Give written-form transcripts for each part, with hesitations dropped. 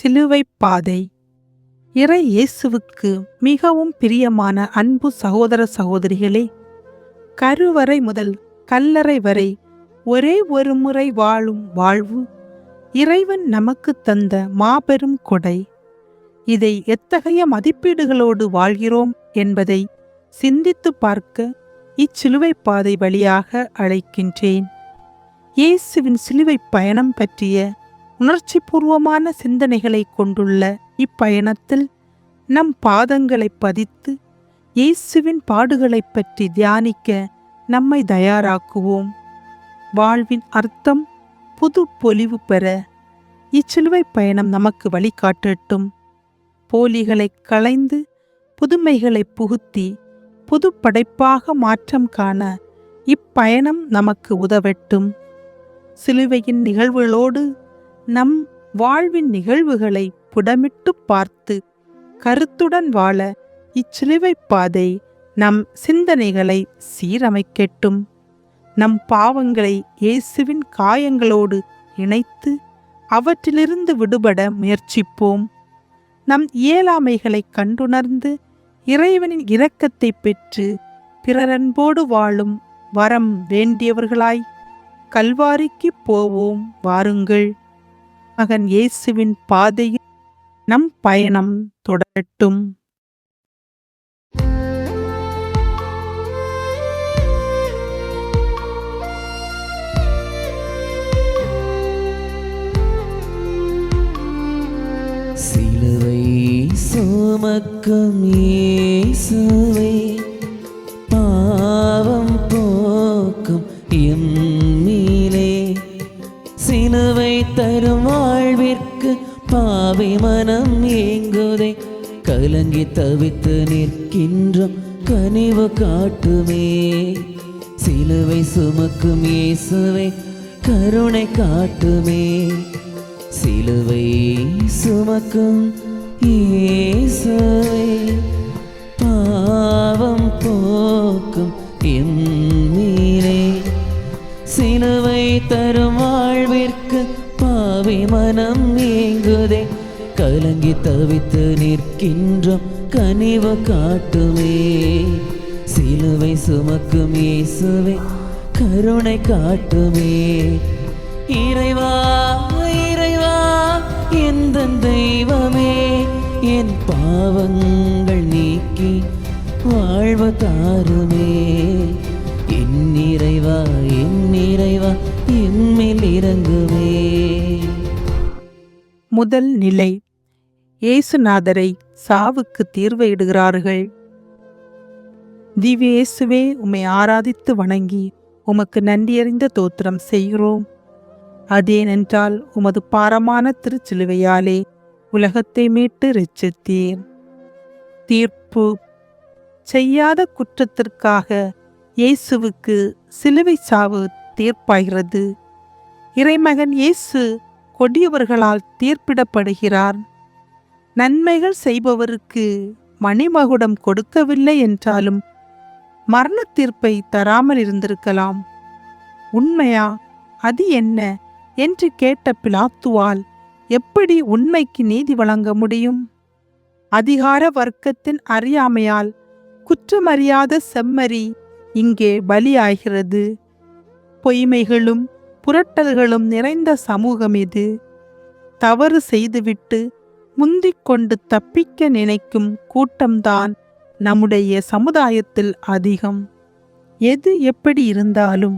சிலுவை பாதை. இறை இயேசுவுக்கு மிகவும் பிரியமான அன்பு சகோதர சகோதரிகளே, கருவறை முதல் கல்லறை வரை ஒரே ஒரு முறை வாழும் வாழ்வு இறைவன் நமக்கு தந்த மாபெரும் கொடை. இதை எத்தகைய மதிப்பீடுகளோடு வாழ்கிறோம் என்பதை சிந்தித்து பார்க்க இச்சிலுவை பாதை வழியாக அழைக்கின்றேன். இயேசுவின் சிலுவை பயணம் பற்றிய உணர்ச்சிபூர்வமான சிந்தனைகளை கொண்டுள்ள இப்பயணத்தில் நம் பாதங்களை பதித்து இயேசுவின் பாடுகளைப் பற்றி தியானிக்க நம்மை தயாராக்குவோம். வாழ்வின் அர்த்தம் புது பொலிவு பெற இச்சிலுவை பயணம் நமக்கு வழிகாட்டட்டும். போலிகளை களைந்து புதுமைகளை புகுத்தி புது படைப்பாக மாற்றம் காண இப்பயணம் நமக்கு உதவட்டும். சிலுவையின் நிகழ்வுகளோடு நம் வாழ்வின் நிகழ்வுகளை புடமிட்டு பார்த்து கருத்துடன் வாழ இச்சிலுவை பாதை நம் சிந்தனைகளை சீரமைக்கட்டும். நம் பாவங்களை இயேசுவின் காயங்களோடு இணைத்து அவற்றிலிருந்து விடுபட முயற்சிப்போம். நம் இயலாமைகளை கண்டுணர்ந்து இறைவனின் இரக்கத்தை பெற்று பிறரன்போடு வாழும் வரம் வேண்டியவர்களாய் கல்வாரிக்கு போவோம். வாருங்கள். மகன் இயேசுவின் பாதையில் நம் பயணம் தொடரட்டும். சிலுவை சுமக்கும் இயேசுவே, பாவம் போக்கும் எம்மிலே, சிலுவை தரும் வாழ்விற்கு பாவி மனம் ஏங்குதே, கலங்கி தவித்து நிற்கின்றோம் கனிவு காட்டுமே. சிலுவை சுமக்கும் இயேசுவே, கருணை காட்டுமே. சிலுவை சுமக்கும் இயேசுவே, பாவம் போக்கும் எம்மிலே, சிலுவை தரும் வாழ்விற்கு பாவி மனம் ஏங்குதே, கலங்கி தவித்து நிற்கின்றோம் கனிவு காட்டுமே. சிலுவை சுமக்கும் இயேசுவே, கருணை காட்டுமே. இறைவா இறைவா எந்தன் தெய்வமே, என் பாவங்கள் நீக்கி வாழ்வு தாருமே. என் இறைவா எம்மில் இறங்குமே. முதல் நிலை, இயேசுநாதரை சாவுக்கு தீர்வு இடுகிறார்கள். திவ்ய இயேசுவே, உம்மை ஆராதித்து வணங்கி உமக்கு நன்றியறிந்த தோத்திரம் செய்கிறோம். அதேனென்றால் உமது பாரமான திருச்சிலுவையாலே உலகத்தை மீட்டு இரட்சித்தீர். தீர்ப்பு. செய்யாத குற்றத்திற்காக இயேசுவுக்கு சிலுவை சாவு தீர்ப்பாகிறது. இறைமகன் இயேசு கொடியவர்களால் தீர்ப்பிடப்படுகிறார். நன்மைகள் செய்பவருக்கு மணிமகுடம் கொடுக்கவில்லை என்றாலும் மரண தீர்ப்பை தராமல் இருந்திருக்கலாம். உண்மையா? அது என்ன என்று கேட்ட பிலாத்துவால் எப்படி உண்மைக்கு நீதி வழங்க முடியும்? அதிகார வர்க்கத்தின் அறியாமையால் குற்றமறியாத செம்மறி இங்கே பலியாகிறது. பொய்மைகளும் புரட்டல்களும் நிறைந்த சமூகம் இது. தவறு செய்துவிட்டு முந்திக் கொண்டு தப்பிக்க நினைக்கும் கூட்டம்தான் நம்முடைய சமுதாயத்தில் அதிகம். எது எப்படி இருந்தாலும்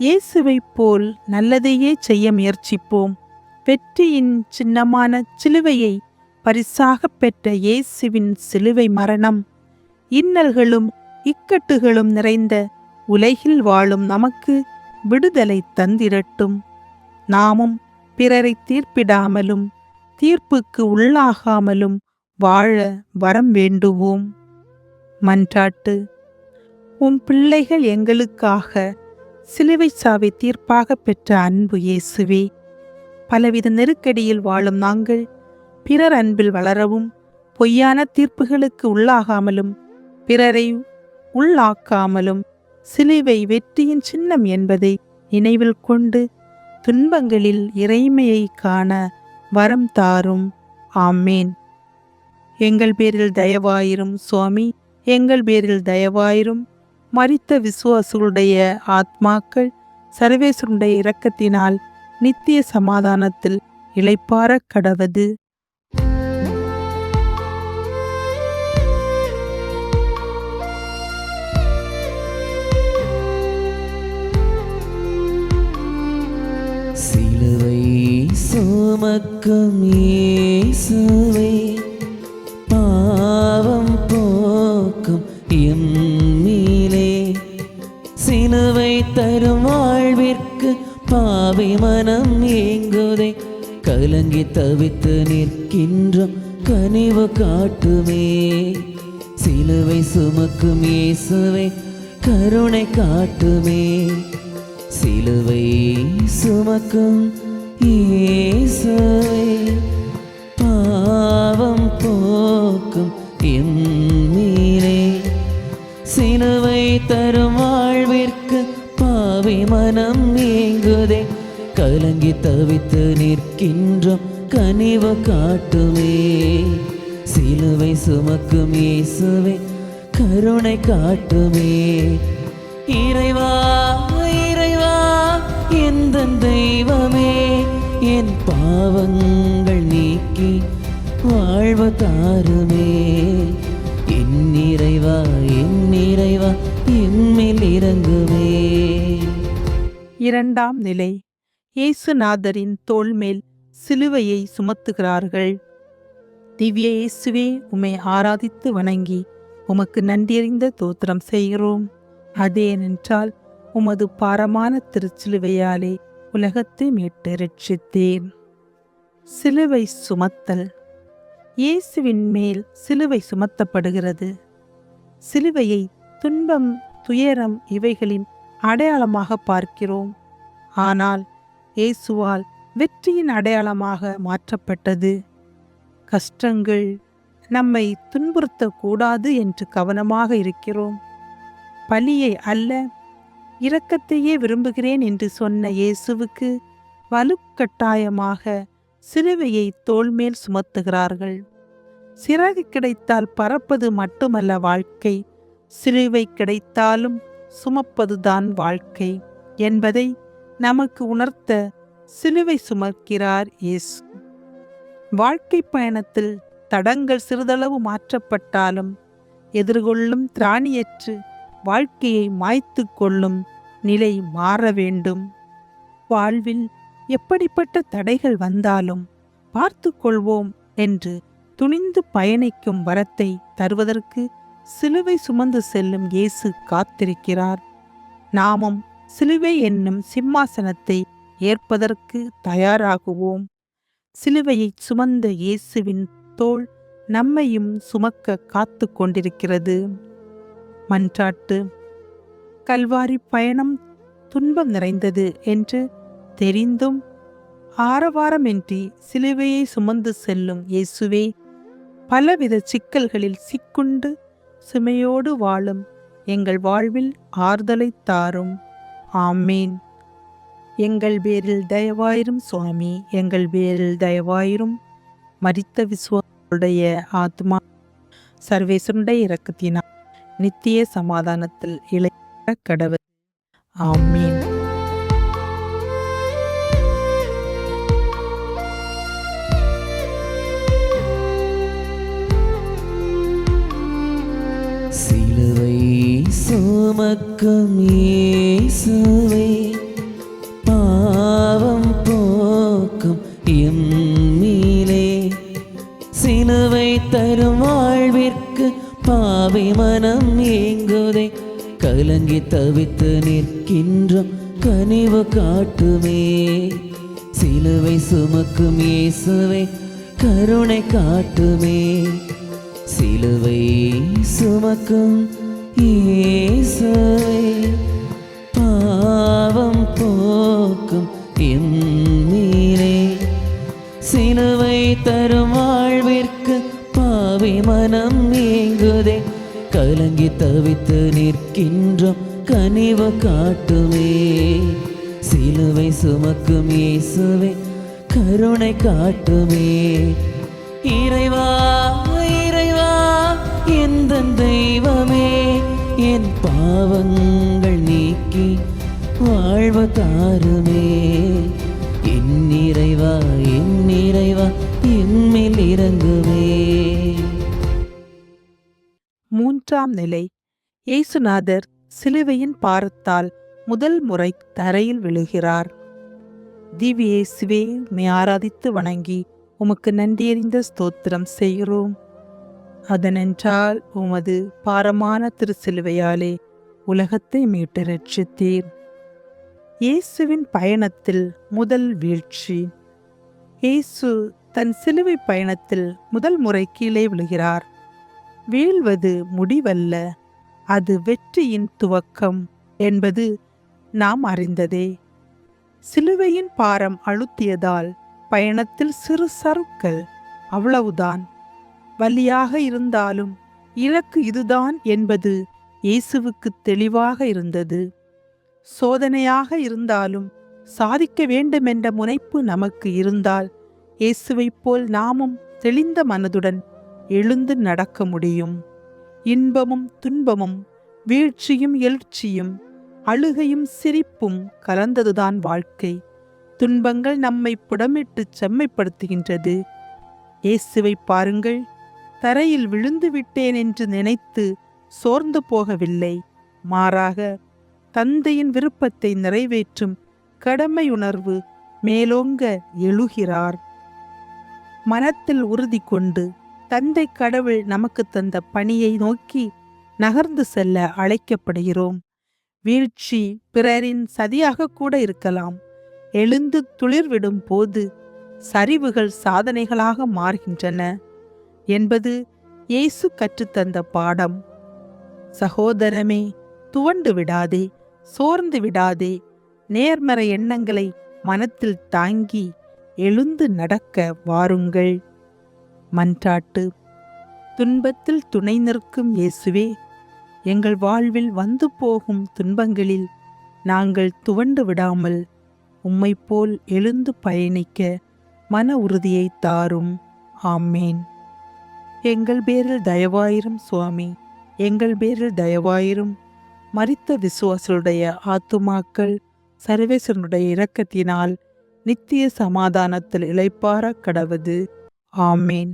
இயேசுவைப் போல் நல்லதையே செய்ய முயற்சிப்போம். வெற்றியின் சின்னமான சிலுவையை பரிசாக பெற்ற இயேசுவின் சிலுவை மரணம் இன்னல்களும் இக்கட்டுகளும் நிறைந்த உலகில் வாழும் நமக்கு விடுதலை தந்திரட்டும். நாமும் பிறரை தீர்ப்பிடாமலும் தீர்ப்புக்கு உள்ளாகாமலும் வாழ வரம் வேண்டுவோம். மன்றாட்டு. உம் பிள்ளைகள் எங்களுக்காக சிலுவை சாவை தீர்ப்பாக பெற்ற அன்பு இயேசுவே, பலவித நெருக்கடியில் வாழும் நாங்கள் பிறர் அன்பில் வளரவும் பொய்யான தீர்ப்புகளுக்கு உள்ளாகாமலும் பிறரை உள்ளாக்காமலும் சிலுவை வெற்றியின் சின்னம் என்பதை நினைவில் கொண்டு துன்பங்களில் இறைமையை காண வரம் தாரும். ஆமேன். எங்கள் பேரில் தயவாயிரும் சுவாமி, எங்கள் பேரில் தயவாயிரும். மரித்த விசுவாசிகளுடைய ஆத்மாக்கள் சர்வேசருடைய இரக்கத்தினால் நித்திய சமாதானத்தில் இளைப்பாறக் கடவது. சிலுவை சுமக்கும் இயேசுவே, பாவம் போக்கும் எம்மிலே, சிலுவை தரும் வாழ்விற்கு பாவி மனம் ஏங்குதே, கலங்கி தவித்து நிற்கின்றோம் கனிவு காட்டுமே. சிலுவை சுமக்கும் இயேசுவே, கருணை காட்டுமே. சிலுவை சுமக்கும் இயேசுவே, பாவம் போக்கும் எம்மிலே, சிலுவை தரும் வாழ்விற்கு பாவி மனம் ஏங்குதே, கலங்கி தவித்து நிற்கின்றோம் கனிவு காட்டுமே. சிலுவை சுமக்கும் இயேசுவே, கருணை காட்டுமே. இறைவா இறைவா எந்தன் தெய்வமே, என் பாவங்கள் நீக்கி வாழ்வு தாருமே. என் இறைவா எம்மில் இறங்குமே. இரண்டாம் நிலை. இயேசுநாதரின் தோள் மேல் சிலுவையை சுமத்துகிறார்கள். திவ்ய இயேசுவே, உம்மை ஆராதித்து வணங்கி உமக்கு நன்றியறிந்த தோத்திரம் செய்கிறோம். அதேனென்றால் உமது பாரமான திருச்சிலுவையாலே உலகத்தை மீட்டு ரட்சித்தேன். சிலுவை சுமத்தல். இயேசுவின் மேல் சிலுவை சுமத்தப்படுகிறது. சிலுவையை துன்பம், துயரம் இவைகளின் அடையாளமாக பார்க்கிறோம். ஆனால் இயேசுவால் வெற்றியின் அடையாளமாக மாற்றப்பட்டது. கஷ்டங்கள் நம்மை துன்புறுத்தக்கூடாது என்று கவனமாக இருக்கிறோம். பலியை அல்ல, இரக்கத்தையே விரும்புகிறேன் என்று சொன்ன இயேசுவுக்கு வலுக்கட்டாயமாக சிலுவையை தோள்மேல் சுமத்துகிறார்கள். சிறகு கிடைத்தால் பறப்பது மட்டுமல்ல வாழ்க்கை, சிலுவை கிடைத்தாலும் சுமப்பதுதான் வாழ்க்கை என்பதை நமக்கு உணர்த்த சிலுவை சுமக்கிறார் இயேசு. வாழ்க்கை பயணத்தில் தடங்கள் சிறிதளவு மாற்றப்பட்டாலும் எதிர்கொள்ளும் திராணியற்று வாழ்க்கையை மாய்த்து கொள்ளும் நிலை மாற வேண்டும். வாழ்வில் எப்படிப்பட்ட தடைகள் வந்தாலும் பார்த்து கொள்வோம் என்று துணிந்து பயணிக்கும் வரத்தை தருவதற்கு சிலுவை சுமந்து செல்லும் இயேசு காத்திருக்கிறார். நாமும் சிலுவை என்னும் சிம்மாசனத்தை ஏற்பதற்கு தயாராகுவோம். சிலுவையை சுமந்த இயேசுவின் தோள் நம்மையும் சுமக்க காத்து கொண்டிருக்கிறது. மன்றாட்டு. கல்வாரி பயணம் துன்பம் நிறைந்தது என்று தெரிந்தும் ஆரவாரமின்றி சிலுவையை சுமந்து செல்லும் இயேசுவே, பலவித சிக்கல்களில் சிக்குண்டு சுமையோடு வாழும் எங்கள் வாழ்வில் ஆறுதலை தாரும். ஆமேன். எங்கள் பேரில் தயவாயிரும் சுவாமி, எங்கள் பேரில் தயவாயிரும். மரித்த விசுவாசுடைய ஆத்மா சர்வேசருடைய இரக்கத்தினால் நித்திய சமாதானத்தில் இளைப்பாற கடவது. ஆமீன். சிலுவை சுமக்கும் இயேசுவே, பாவம் போக்கும் எம்மிலே, சிலுவை தரும் வாழ்விற்கு பாவி மனம் ஏங்குதே, கலங்கி தவித்து நிற்கின்றோம் கனிவு காட்டுமே. சிலுவை சுமக்கும் இயேசுவே, கருணை காட்டுமே. சிலுவை சுமக்கும் இயேசுவே, பாவம் போக்கும் எம்மிலே, சிலுவை தரும் வாழ்விற்கு பாவி மனம் ஏங்குதே, கலங்கி தவித்து நிற்கின்றோம் கனிவு காட்டுமே. சிலுவை சுமக்கும் இயேசுவே, கருணை காட்டுமே. இறைவா இறைவா எந்தன் தெய்வமே, என் பாவங்கள் நீக்கி வாழ்வு தாருமே. என் இறைவா என்மேல் இறங்குவே. மூன்றாம் நிலை. இயேசுநாதர் சிலுவையின் பாரத்தால் முதல் முறை தரையில் விழுகிறார். திவ்ய இயேசுவே, உம்மை ஆராதித்து வணங்கி உமக்கு நன்றியறிந்த ஸ்தோத்திரம் செய்கிறோம். அதனென்றால் உமது பாரமான திருச்சிலுவையாலே உலகத்தை மீட்டு ரட்சித்தீர். இயேசுவின் பயணத்தில் முதல் வீழ்ச்சி. இயேசு தன் சிலுவை பயணத்தில் முதல் முறை கீழே விழுகிறார். வீழ்வது முடிவல்ல, அது வெற்றியின் துவக்கம் என்பது நாம் அறிந்ததே. சிலுவையின் பாரம் அழுத்தியதால் பயணத்தில் சிறு சறுக்கல், அவ்வளவுதான். வலியாக இருந்தாலும் இலக்கு இதுதான் என்பது இயேசுவுக்கு தெளிவாக இருந்தது. சோதனையாக இருந்தாலும் சாதிக்க வேண்டுமென்ற முனைப்பு நமக்கு இருந்தால் இயேசுவைப் போல் நாமும் தெளிந்த மனதுடன் எழுந்து நடக்க முடியும். இன்பமும் துன்பமும், வீழ்ச்சியும் எழுச்சியும், அழுகையும் சிரிப்பும் கலந்ததுதான் வாழ்க்கை. துன்பங்கள் நம்மை புடமிட்டு செம்மைப்படுத்துகின்றது. இயேசுவை பாருங்கள், தரையில் விழுந்து விட்டேன் என்று நினைத்து சோர்ந்து போகவில்லை. மாறாக தந்தையின் விருப்பத்தை நிறைவேற்றும் கடமையுணர்வு மேலோங்க எழுகிறார். மனத்தில் உறுதி கொண்டு தந்தை கடவுள் நமக்கு தந்த பணியை நோக்கி நகர்ந்து செல்ல அழைக்கப்படுகிறோம். வீழ்ச்சி பிறரின் சதியாக கூட இருக்கலாம். எழுந்து துளிர்விடும் போது சரிவுகள் சாதனைகளாக மாறுகின்றன என்பது இயேசு கற்றுத்தந்த பாடம். சகோதரமே, துவண்டு விடாதே, சோர்ந்து விடாதே. நேர்மறை எண்ணங்களை மனத்தில் தாங்கி எழுந்து நடக்க வாருங்கள். மன்றாட்டு. துன்பத்தில் துணை நிற்கும் இயேசுவே, எங்கள் வாழ்வில் வந்து போகும் துன்பங்களில் நாங்கள் துவண்டு விடாமல் உம்மைப் போல் எழுந்து பயணிக்க மன உறுதியை தாரும். ஆமேன். எங்கள் பேரில் தயவாயிரும் சுவாமி, எங்கள் பேரில் தயவாயிரும். மரித்த விசுவாசருடைய ஆத்துமாக்கள் சர்வேசனுடைய இரக்கத்தினால் நித்திய சமாதானத்தில் இளைப்பாற கடவது. ஆமேன்.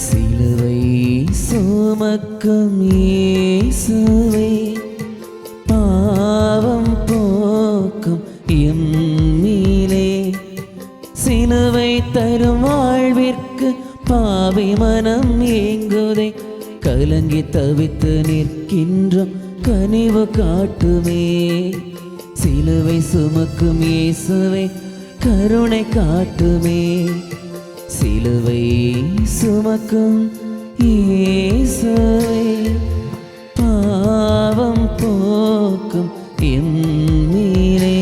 சிலுவை சுமக்கும் இயேசுவே, பாவம் போக்கும் எம்மீலே, சிலுவை தரும் வாழ்விற்கு பாவி மனம் ஏங்குதே. கலங்கி தவித்து நிற்கின்றோம், கனிவு காட்டுமே. சிலுவை சுமக்கும் இயேசுவே, கருணை காட்டுமே. சிலுவை சுமக்கும் இயேசுவே, பாவம் போக்கும் எம்மீலே,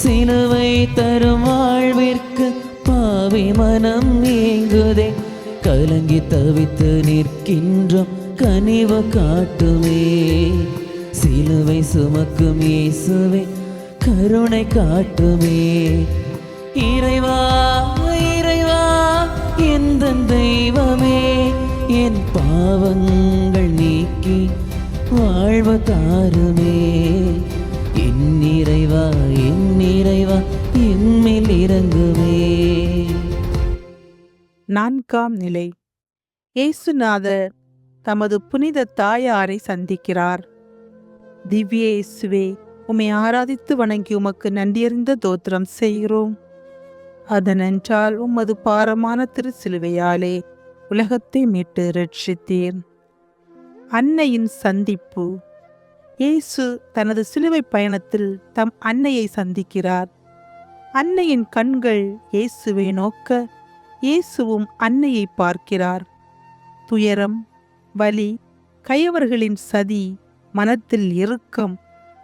சிலுவை தரும் வாழ்விற்கு பாவி மனம் ஏங்குதே. கலங்கி தவித்து நிற்கின்றோம், கனிவு காட்டுமே. சிலுவை சுமக்கும் இயேசுவே, கருணை காட்டுமே. இறைவா இறைவா எந்தன் தெய்வமே, என் பாவங்கள் நீக்கி வாழ்வு தாருமே. என் இறைவா என்மேல் இறங்குவே. நான்காம் நிலை. இயேசுநாதர் தமது புனித தாயாரை சந்திக்கிறார். திவ்ய இயேசுவே, உம்மை ஆராதித்து வணங்கி உமக்கு நன்றியறிந்த தோத்திரம் செய்கிறோம். அதனென்றால் உமது பாரமான திருச்சிலுவையாலே உலகத்தை மீட்டு ரட்சித்தீர். அன்னையின் சந்திப்பு. இயேசு தனது சிலுவை பயணத்தில் தம் அன்னையை சந்திக்கிறார். அன்னையின் கண்கள் இயேசுவை நோக்க, இயேசுவும் அன்னையை பார்க்கிறார். துயரம், வலி, கயவர்களின் சதி, மனத்தில் இறுக்கம்,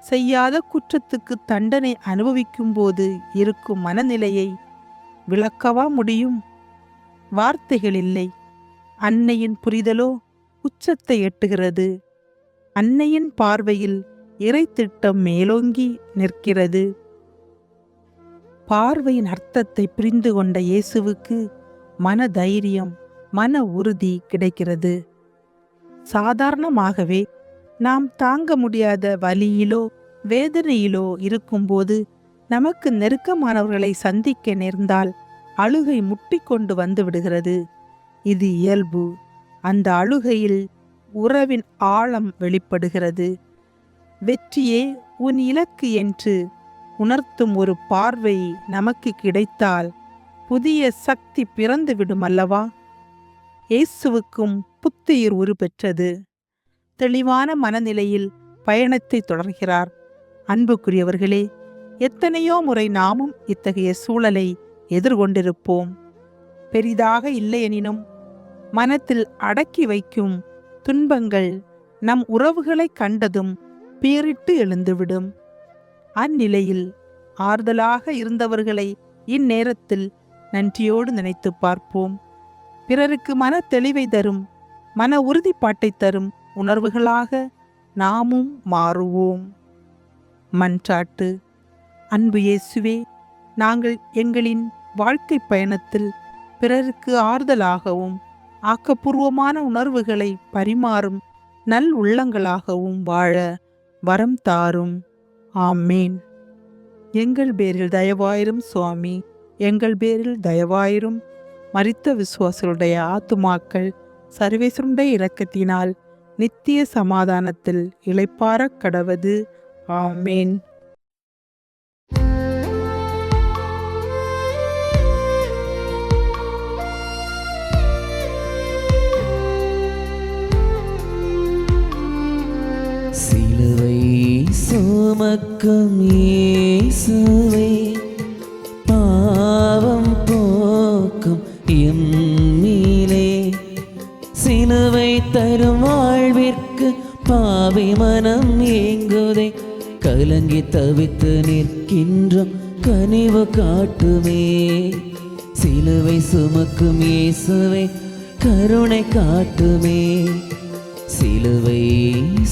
செய்யாத குற்றத்துக்கு தண்டனை அனுபவிக்கும் போது இருக்கும் மனநிலையை விளக்கவா முடியும்? வார்த்தைகள் இல்லை. அன்னையின் புரிதலோ உச்சத்தை எட்டுகிறது. அன்னையின் பார்வையில் இறை திட்டம் மேலோங்கி நிற்கிறது. பார்வையின் அர்த்தத்தை புரிந்து கொண்ட இயேசுவுக்கு மன தைரியம், மன உறுதி கிடைக்கிறது. சாதாரணமாகவே நாம் தாங்க முடியாத வலியிலோ வேதனையிலோ இருக்கும்போது நமக்கு நெருக்கமானவர்களை சந்திக்க நேர்ந்தால் அழுகை முட்டிக்கொண்டு வந்து விடுகிறது. இது இயல்பு. அந்த அழுகையில் உறவின் ஆழம் வெளிப்படுகிறது. வெற்றியே உன் இலக்கு என்று உணர்த்தும் ஒரு பார்வை நமக்கு கிடைத்தால் புதிய சக்தி பிறந்துவிடும் அல்லவா? இயேசுவுக்கும் புத்துயிர் உருப்பெற்றது. தெளிவான மனநிலையில் பயணத்தை தொடர்கிறார். அன்புக்குரியவர்களே, எத்தனையோ முறை நாமும் இத்தகைய சூழலை எதிர்கொண்டிருப்போம். பெரிதாக இல்லையெனினும் மனத்தில் அடக்கி வைக்கும் துன்பங்கள் நம் உறவுகளை கண்டதும் பீறிட்டு எழுந்துவிடும். அந்நிலையில் ஆறுதலாக இருந்தவர்களை இந்நேரத்தில் நன்றியோடு நினைத்து பார்ப்போம். பிறருக்கு மன தெளிவை தரும், மன உறுதிப்பாட்டை தரும் உணர்வுகளாக நாமும் மாறுவோம். மன்றாட்டு. அன்பு இயேசுவே, நாங்கள் எங்களின் வாழ்க்கை பயணத்தில் பிறருக்கு ஆறுதலாகவும் ஆக்கப்பூர்வமான உணர்வுகளை பரிமாறும் நல் உள்ளங்களாகவும் வாழ வரம் தாரும். ஆமேன். எங்கள் பேரில் தயவாயிரும் சுவாமி, எங்கள் பேரில் தயவாயிரும். மரித்த விசுவாசருடைய ஆத்துமாக்கள் சர்வேசருடைய இரக்கத்தினால் நித்திய சமாதானத்தில் இளைப்பாறக் கடவது. ஆமேன். சிலுவை சுமக்கும் இயேசுவே, பாவம் போக்கும் எம்மீலே, சிலுவை தரும் வாழ்விற்கு பாவி மனம் ஏங்குதே, கலங்கி தவித்து நிற்கின்றோம் கனிவு காட்டுமே. சிலுவை சுமக்கும் இயேசுவே, கருணை காட்டுமே. சிலுவை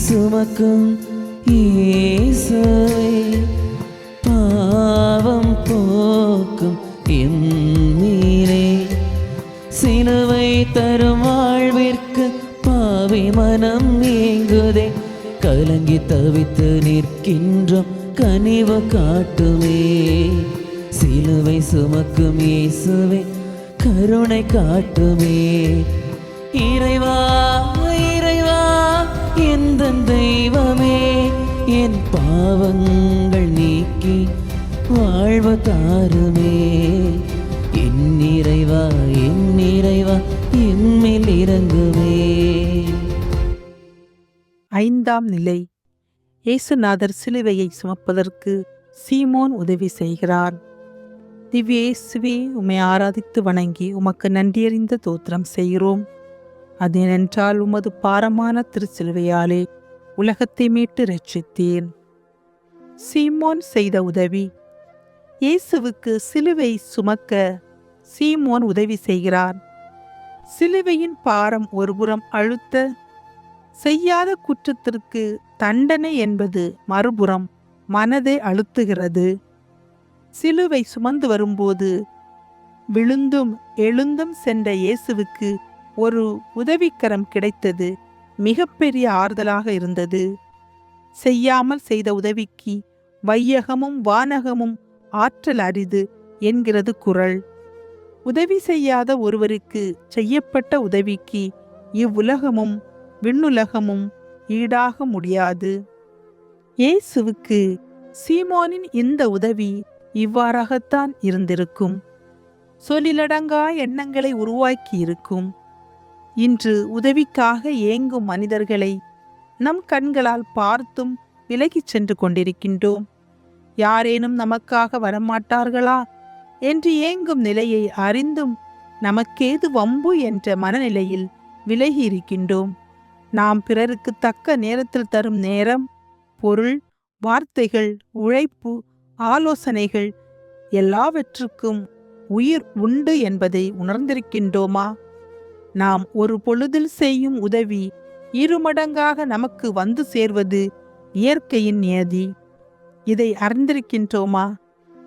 சுமக்கும் இயேசுவே, பாவம் போக்கும் எம்மீலே, சிலுவை தரும் வாழ்விற்கு பாவி மனம் ஏங்குதே, கலங்கி தவித்து நிற்கின்றோம் கனிவு காட்டுமே. சிலுவை சுமக்கும் இயேசுவே, கருணை காட்டுமே. இறைவா இறைவா எந்தன் தெய்வமே, என் பாவங்கள் நீக்கி வாழ்வு தாருமே. என் இறைவா என்மேல் இறங்குமே. 5ஆம் நிலை. இயேசுநாதர் சிலுவையை சுமப்பதற்கு சீமோன் உதவி செய்கிறார். திவ்ய இயேசுவே, உம்மை ஆராதித்து வணங்கி உமக்கு நன்றியறிந்த தோத்திரம் செய்கிறோம். அதேனென்றால் உமது பாரமான திருச்சிலுவையாலே உலகத்தை மீட்டு ரட்சித்தீர். சீமோன் செய்த உதவி. இயேசுவுக்கு சிலுவை சுமக்க சீமோன் உதவி செய்கிறார். சிலுவையின் பாரம் ஒருபுறம் அழுத்த, செய்யாத குற்றத்திற்கு தண்டனை என்பது மறுபுறம் மனதை அழுத்துகிறது. சிலுவை சுமந்து வரும்போது விழுந்தும் எழுந்தும் சென்ற இயேசுவுக்கு ஒரு உதவிக்கரம் கிடைத்தது. மிகப்பெரிய ஆறுதலாக இருந்தது. செய்யாமல் செய்த உதவிக்கு வையகமும் வானகமும் ஆற்றல் அரிது என்கிறது குறள். உதவி செய்யாத ஒருவருக்கு செய்யப்பட்ட உதவிக்கு இவ்வுலகமும் விண்ணுலகமும் ஈடாக முடியாது. இயேசுவுக்கு சீமோனின் இந்த உதவி இவ்வாறாகத்தான் இருந்திருக்கும். சொல்லிலடங்கா எண்ணங்களை உருவாக்கி இருக்கும். இன்று உதவிக்காக ஏங்கும் மனிதர்களை நம் கண்களால் பார்த்தும் விலகிச் சென்று கொண்டிருக்கின்றோம். யாரேனும் நமக்காக வரமாட்டார்களா என்று ஏங்கும் நிலையை அறிந்தும் நமக்கேது வம்பு என்ற மனநிலையில் விலகி இருக்கின்றோம். நாம் பிறருக்கு தக்க நேரத்தில் தரும் நேரம், பொருள், வார்த்தைகள், உழைப்பு, ஆலோசனைகள் எல்லாவற்றுக்கும் உயிர் உண்டு என்பதை உணர்ந்திருக்கின்றோமா? நாம் ஒரு பொழுதில் செய்யும் உதவி இருமடங்காக நமக்கு வந்து சேர்வது இயற்கையின் நியதி. இதை அறிந்திருக்கின்றோமா?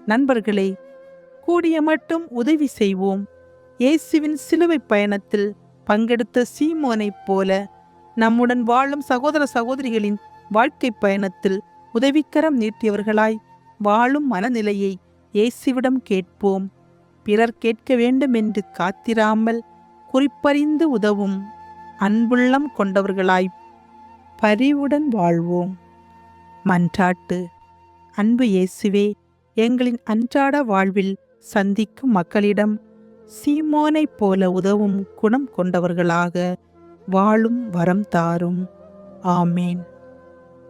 நண்பர்களே, கூடிய மட்டும் உதவி செய்வோம். இயேசுவின் சிலுவை பயணத்தில் பங்கெடுத்த சீமோனைப் போல நம்முடன் வாழும் சகோதர சகோதரிகளின் வாழ்க்கை பயணத்தில் உதவிக்கரம் நீட்டியவர்களாய் வாழும் மனநிலையை இயேசுவிடம் கேட்போம். பிறர் கேட்க வேண்டும் என்று காத்திராமல் குறிப்பறிந்து உதவும் அன்புள்ளம் கொண்டவர்களாய் பரிவுடன் வாழ்வோம். மன்றாட்டு. அன்பு இயேசுவே, எங்களின் அன்றாட வாழ்வில் சந்திக்கும் மக்களிடம் சீமோனைப் போல உதவும் குணம் கொண்டவர்களாக வாழும் வரம் தாரும். ஆமேன்.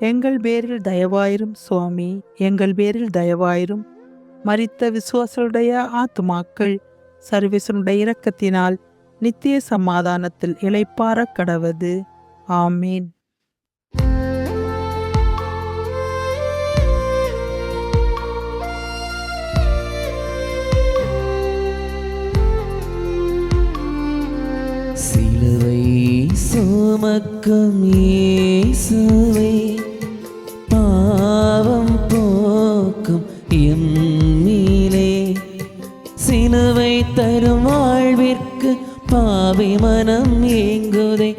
எங்கள் பேரில் தயவாயிரும் சுவாமி, எங்கள் பேரில் தயவாயிரும். மரித்த விசுவாசருடைய ஆத்துமாக்கள் சர்வேசனுடைய இரக்கத்தினால் நித்திய சமாதானத்தில் இளைப்பாற கடவது. ஆமேன். சிலுவை சுமக்கும் இயேசுவே, பாவம் போக்கும் எம்மிலே, சிலுவை தரும் வாழ்விற்கு பாவி மனம் ஏங்குதே,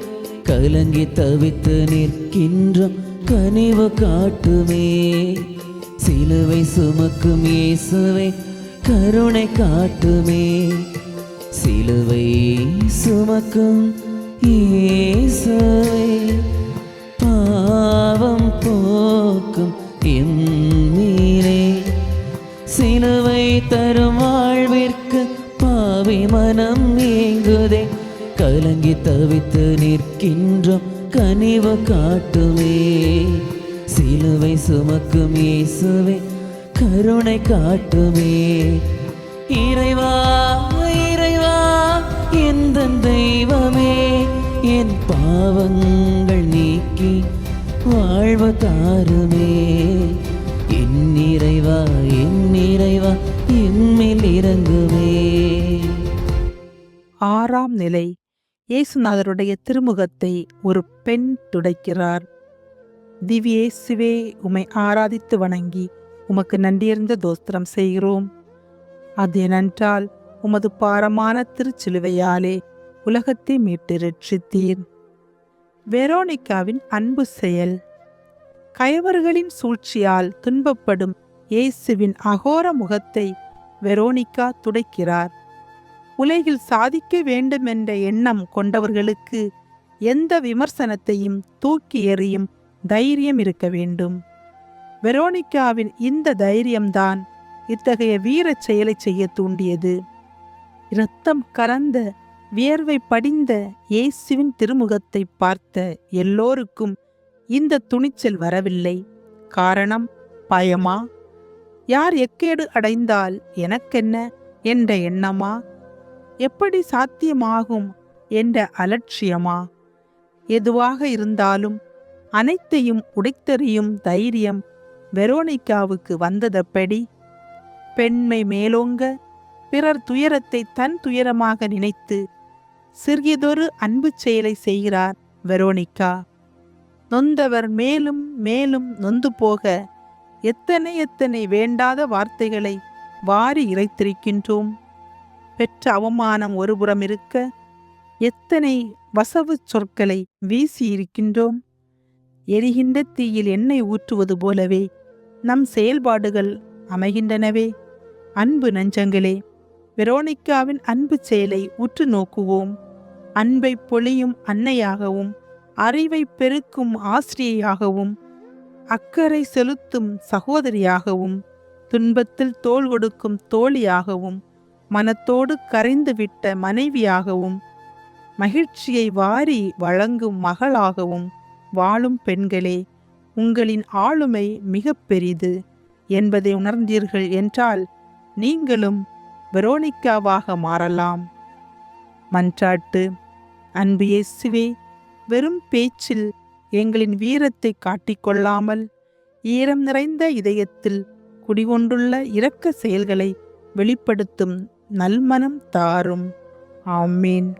கலங்கி தவித்து நிற்கின்றோம் கனிவு காட்டுமே. சிலுவை சுமக்கும் இயேசுவே, கருணை காட்டுமே. சிலுவை சுமக்கும் இயேசுவே, பாவம் போக்கும் எம்மிலே, சிலுவை தரும் வாழ்விற்கு பாவி மனம் ஏங்குதே, கலங்கி தவித்து நிற்கின்றோம் கனிவு காட்டுமே. சிலுவை சுமக்கும் இயேசுவே, கருணை காட்டுமே. இறைவா இறைவா எந்தன் தெய்வமே, என் பாவங்கள் நீக்கி வாழ்வு தாருமே. என் இறைவா என்மேல் இறங்குமே. ஆறாம் நிலை. இயேசுநாதருடைய திருமுகத்தை ஒரு பெண் துடைக்கிறார். திவ்ய இயேசுவே, உம்மை ஆராதித்து வணங்கி உமக்கு நன்றியறிந்த தோஸ்திரம் செய்கிறோம். அதேனென்றால் உமது பாரமான திருச்சிலுவையாலே உலகத்தை மீட்டு ரட்சித்தீர். வெரோனிக்காவின் அன்பு செயல். கயவர்களின் சூழ்ச்சியால் துன்பப்படும் இயேசுவின் அகோர முகத்தை வெரோனிக்கா துடைக்கிறார். உலகில் சாதிக்க வேண்டுமென்ற எண்ணம் கொண்டவர்களுக்கு எந்த விமர்சனத்தையும் தூக்கி எறியும் தைரியம் இருக்க வேண்டும். வெரோனிக்காவின் இந்த தைரியம்தான் இத்தகைய வீரச் செயலை செய்ய தூண்டியது. இரத்தம் கலந்த வியர்வை படிந்த இயேசுவின் திருமுகத்தை பார்த்த எல்லோருக்கும் இந்த துணிச்சல் வரவில்லை. காரணம் பயமா? யார் எக்கேடு அடைந்தால் எனக்கென்ன என்ற எண்ணமா? எப்படி சாத்தியமாகும் என்ற அலட்சியமா? எதுவாக இருந்தாலும் அனைத்தையும் உடைத்தெறியும் தைரியம் வெரோனிக்காவுக்கு வந்ததப்படி? பெண்மை மேலோங்க பிறர் துயரத்தை தன் துயரமாக நினைத்து சிறியதொரு அன்பு செயலை செய்கிறார் வெரோனிக்கா. நொந்தவர் மேலும் மேலும் நொந்து போக எத்தனை வேண்டாத வார்த்தைகளை வாரி இறைத்திருக்கின்றோம். பெற்ற அவமானம் ஒருபுறம் இருக்க எத்தனை வசவு சொற்களை வீசியிருக்கின்றோம். எரிகின்ற தீயில் எண்ணெய் ஊற்றுவது போலவே நம் செயல்பாடுகள் அமைகின்றனவே. அன்பு நெஞ்சங்களே, வெரோனிக்காவின் அன்பு செயலை உற்று நோக்குவோம். அன்பை பொழியும் அன்னையாகவும், அறிவை பெருக்கும் ஆசிரியையாகவும், அக்கறை செலுத்தும் சகோதரியாகவும், துன்பத்தில் தோள் கொடுக்கும் தோழியாகவும், மனத்தோடு கரைந்துவிட்ட மனைவியாகவும், மகிழ்ச்சியை வாரி வழங்கும் மகளாகவும் வாழும் பெண்களே, உங்களின் ஆளுமை மிக பெரிது என்பதை உணர்ந்தீர்கள் என்றால் நீங்களும் வெரோனிக்காவாக மாறலாம். மன்றாட்டு. அன்பு இயேசுவே, வெறும் பேச்சில் எங்களின் வீரத்தை காட்டிக்கொள்ளாமல் ஈரம் நிறைந்த இதயத்தில் குடிகொண்டுள்ள இரக்க செயல்களை வெளிப்படுத்தும் நல்மனம் தாரும். ஆமீன்.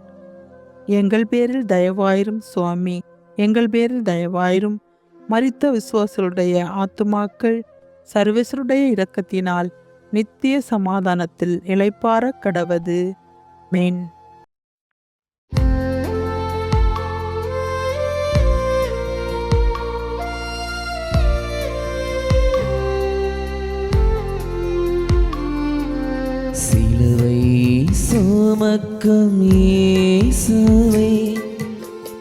எங்கள் பேரில் தயவாயிரும் சுவாமி, எங்கள் பேரில் தயவாயிரும். மரித்த விசுவாசிகளுடைய ஆத்துமாக்கள் சர்வேசருடைய இரக்கத்தினால் நித்திய சமாதானத்தில் இளைப்பாற கடவது. மேன். சிலுவை சுமக்கும் இயேசுவே,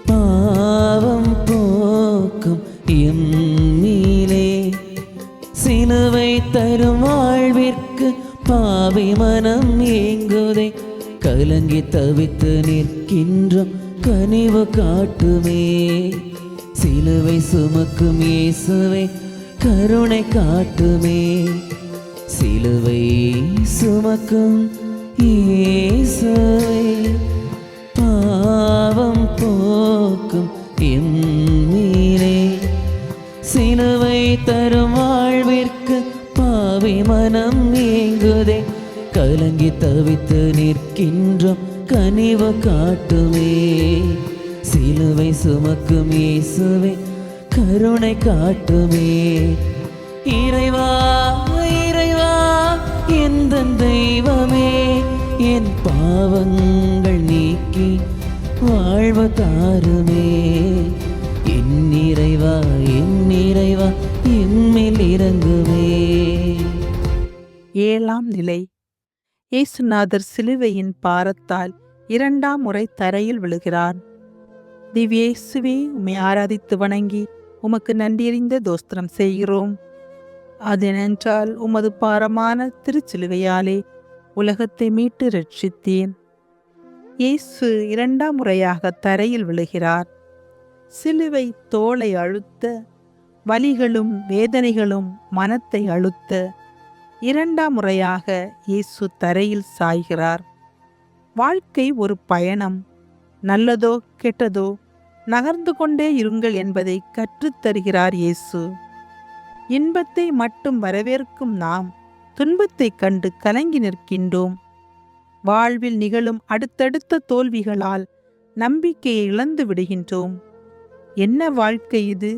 பாவம் போக்கும் எம்மீலே, சிலுவை தரும் வாழ்விற்கு பாவி மனம் ஏங்குதே, கலங்கி தவித்து நிற்கின்றோம் கனிவு காட்டுமே. சிலுவை சுமக்கும் இயேசுவே, கருணை காட்டுமே. சிலுவை சுமக்கும் இயேசுவே, பாவம் போக்கும் எம்மீலே, சிலுவை தரும் வாழ்விற்கு பாவி மனம் ஏங்குதே, கலங்கி தவித்து நிற்கின்றோம் கனிவு காட்டுமே. சிலுவை சுமக்கும் இயேசுவே, கருணை காட்டுமே. இறைவா இறைவா எந்தன் தெய்வமே, என் பாவங்கள் நீக்கி வாழ்வு தாருமே. என் இறைவா என்மேல் இறங்குமே. 7ஆம் நிலை. இயேசுநாதர் சிலுவையின் பாரத்தால் 2ஆம் முறை தரையில் விழுகிறார். திவ்ய இயேசுவே, உம்மை ஆராதித்து வணங்கி உமக்கு நன்றியறிந்த தோஸ்திரம் செய்கிறோம். அதெனென்றால் உமது பாரமான திருச்சிலுவையாலே உலகத்தை மீட்டு ரட்சித்தேன். இயேசு 2ஆம் முறையாக தரையில் விழுகிறார். சிலுவை தோளை அழுத்த, வலிகளும் வேதனைகளும் மனத்தை அழுத்த 2ஆம் முறையாக இயேசு தரையில் சாய்கிறார். வாழ்க்கை ஒரு பயணம். நல்லதோ கெட்டதோ நகர்ந்து கொண்டே இருங்கள் என்பதை கற்றுத்தருகிறார் இயேசு. இன்பத்தை மட்டும் வரவேற்கும் நாம் துன்பத்தைக் கண்டு கலங்கி நிற்கின்றோம். வாழ்வில் நிகழும் அடுத்தடுத்த தோல்விகளால் நம்பிக்கையை இழந்து விடுகின்றோம். என்ன வாழ்க்கை இது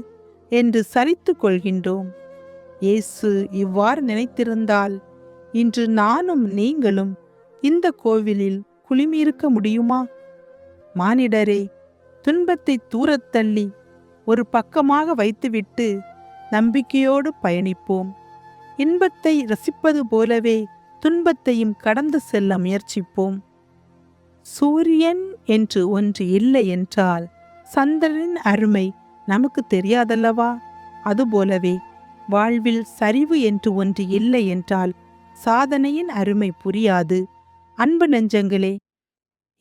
என்று சலித்து கொள்கின்றோம். இயேசு இவ்வாறு நினைத்திருந்தால் இன்று நானும் நீங்களும் இந்த கோவிலில் குழுமியிருக்க முடியுமா? மானிடரே, துன்பத்தை தூரத் தள்ளி ஒரு பக்கமாக வைத்துவிட்டு நம்பிக்கையோடு பயணிப்போம். இன்பத்தை ரசிப்பது போலவே துன்பத்தையும் கடந்து செல்ல முயற்சிப்போம். சூரியன் என்று ஒன்று இல்லை என்றால் சந்திரனின் அருமை நமக்கு தெரியாதல்லவா? அதுபோலவே வாழ்வில் சரிவு என்று ஒன்று இல்லை என்றால் சாதனையின் அருமை புரியாது. அன்பு நெஞ்சங்களே,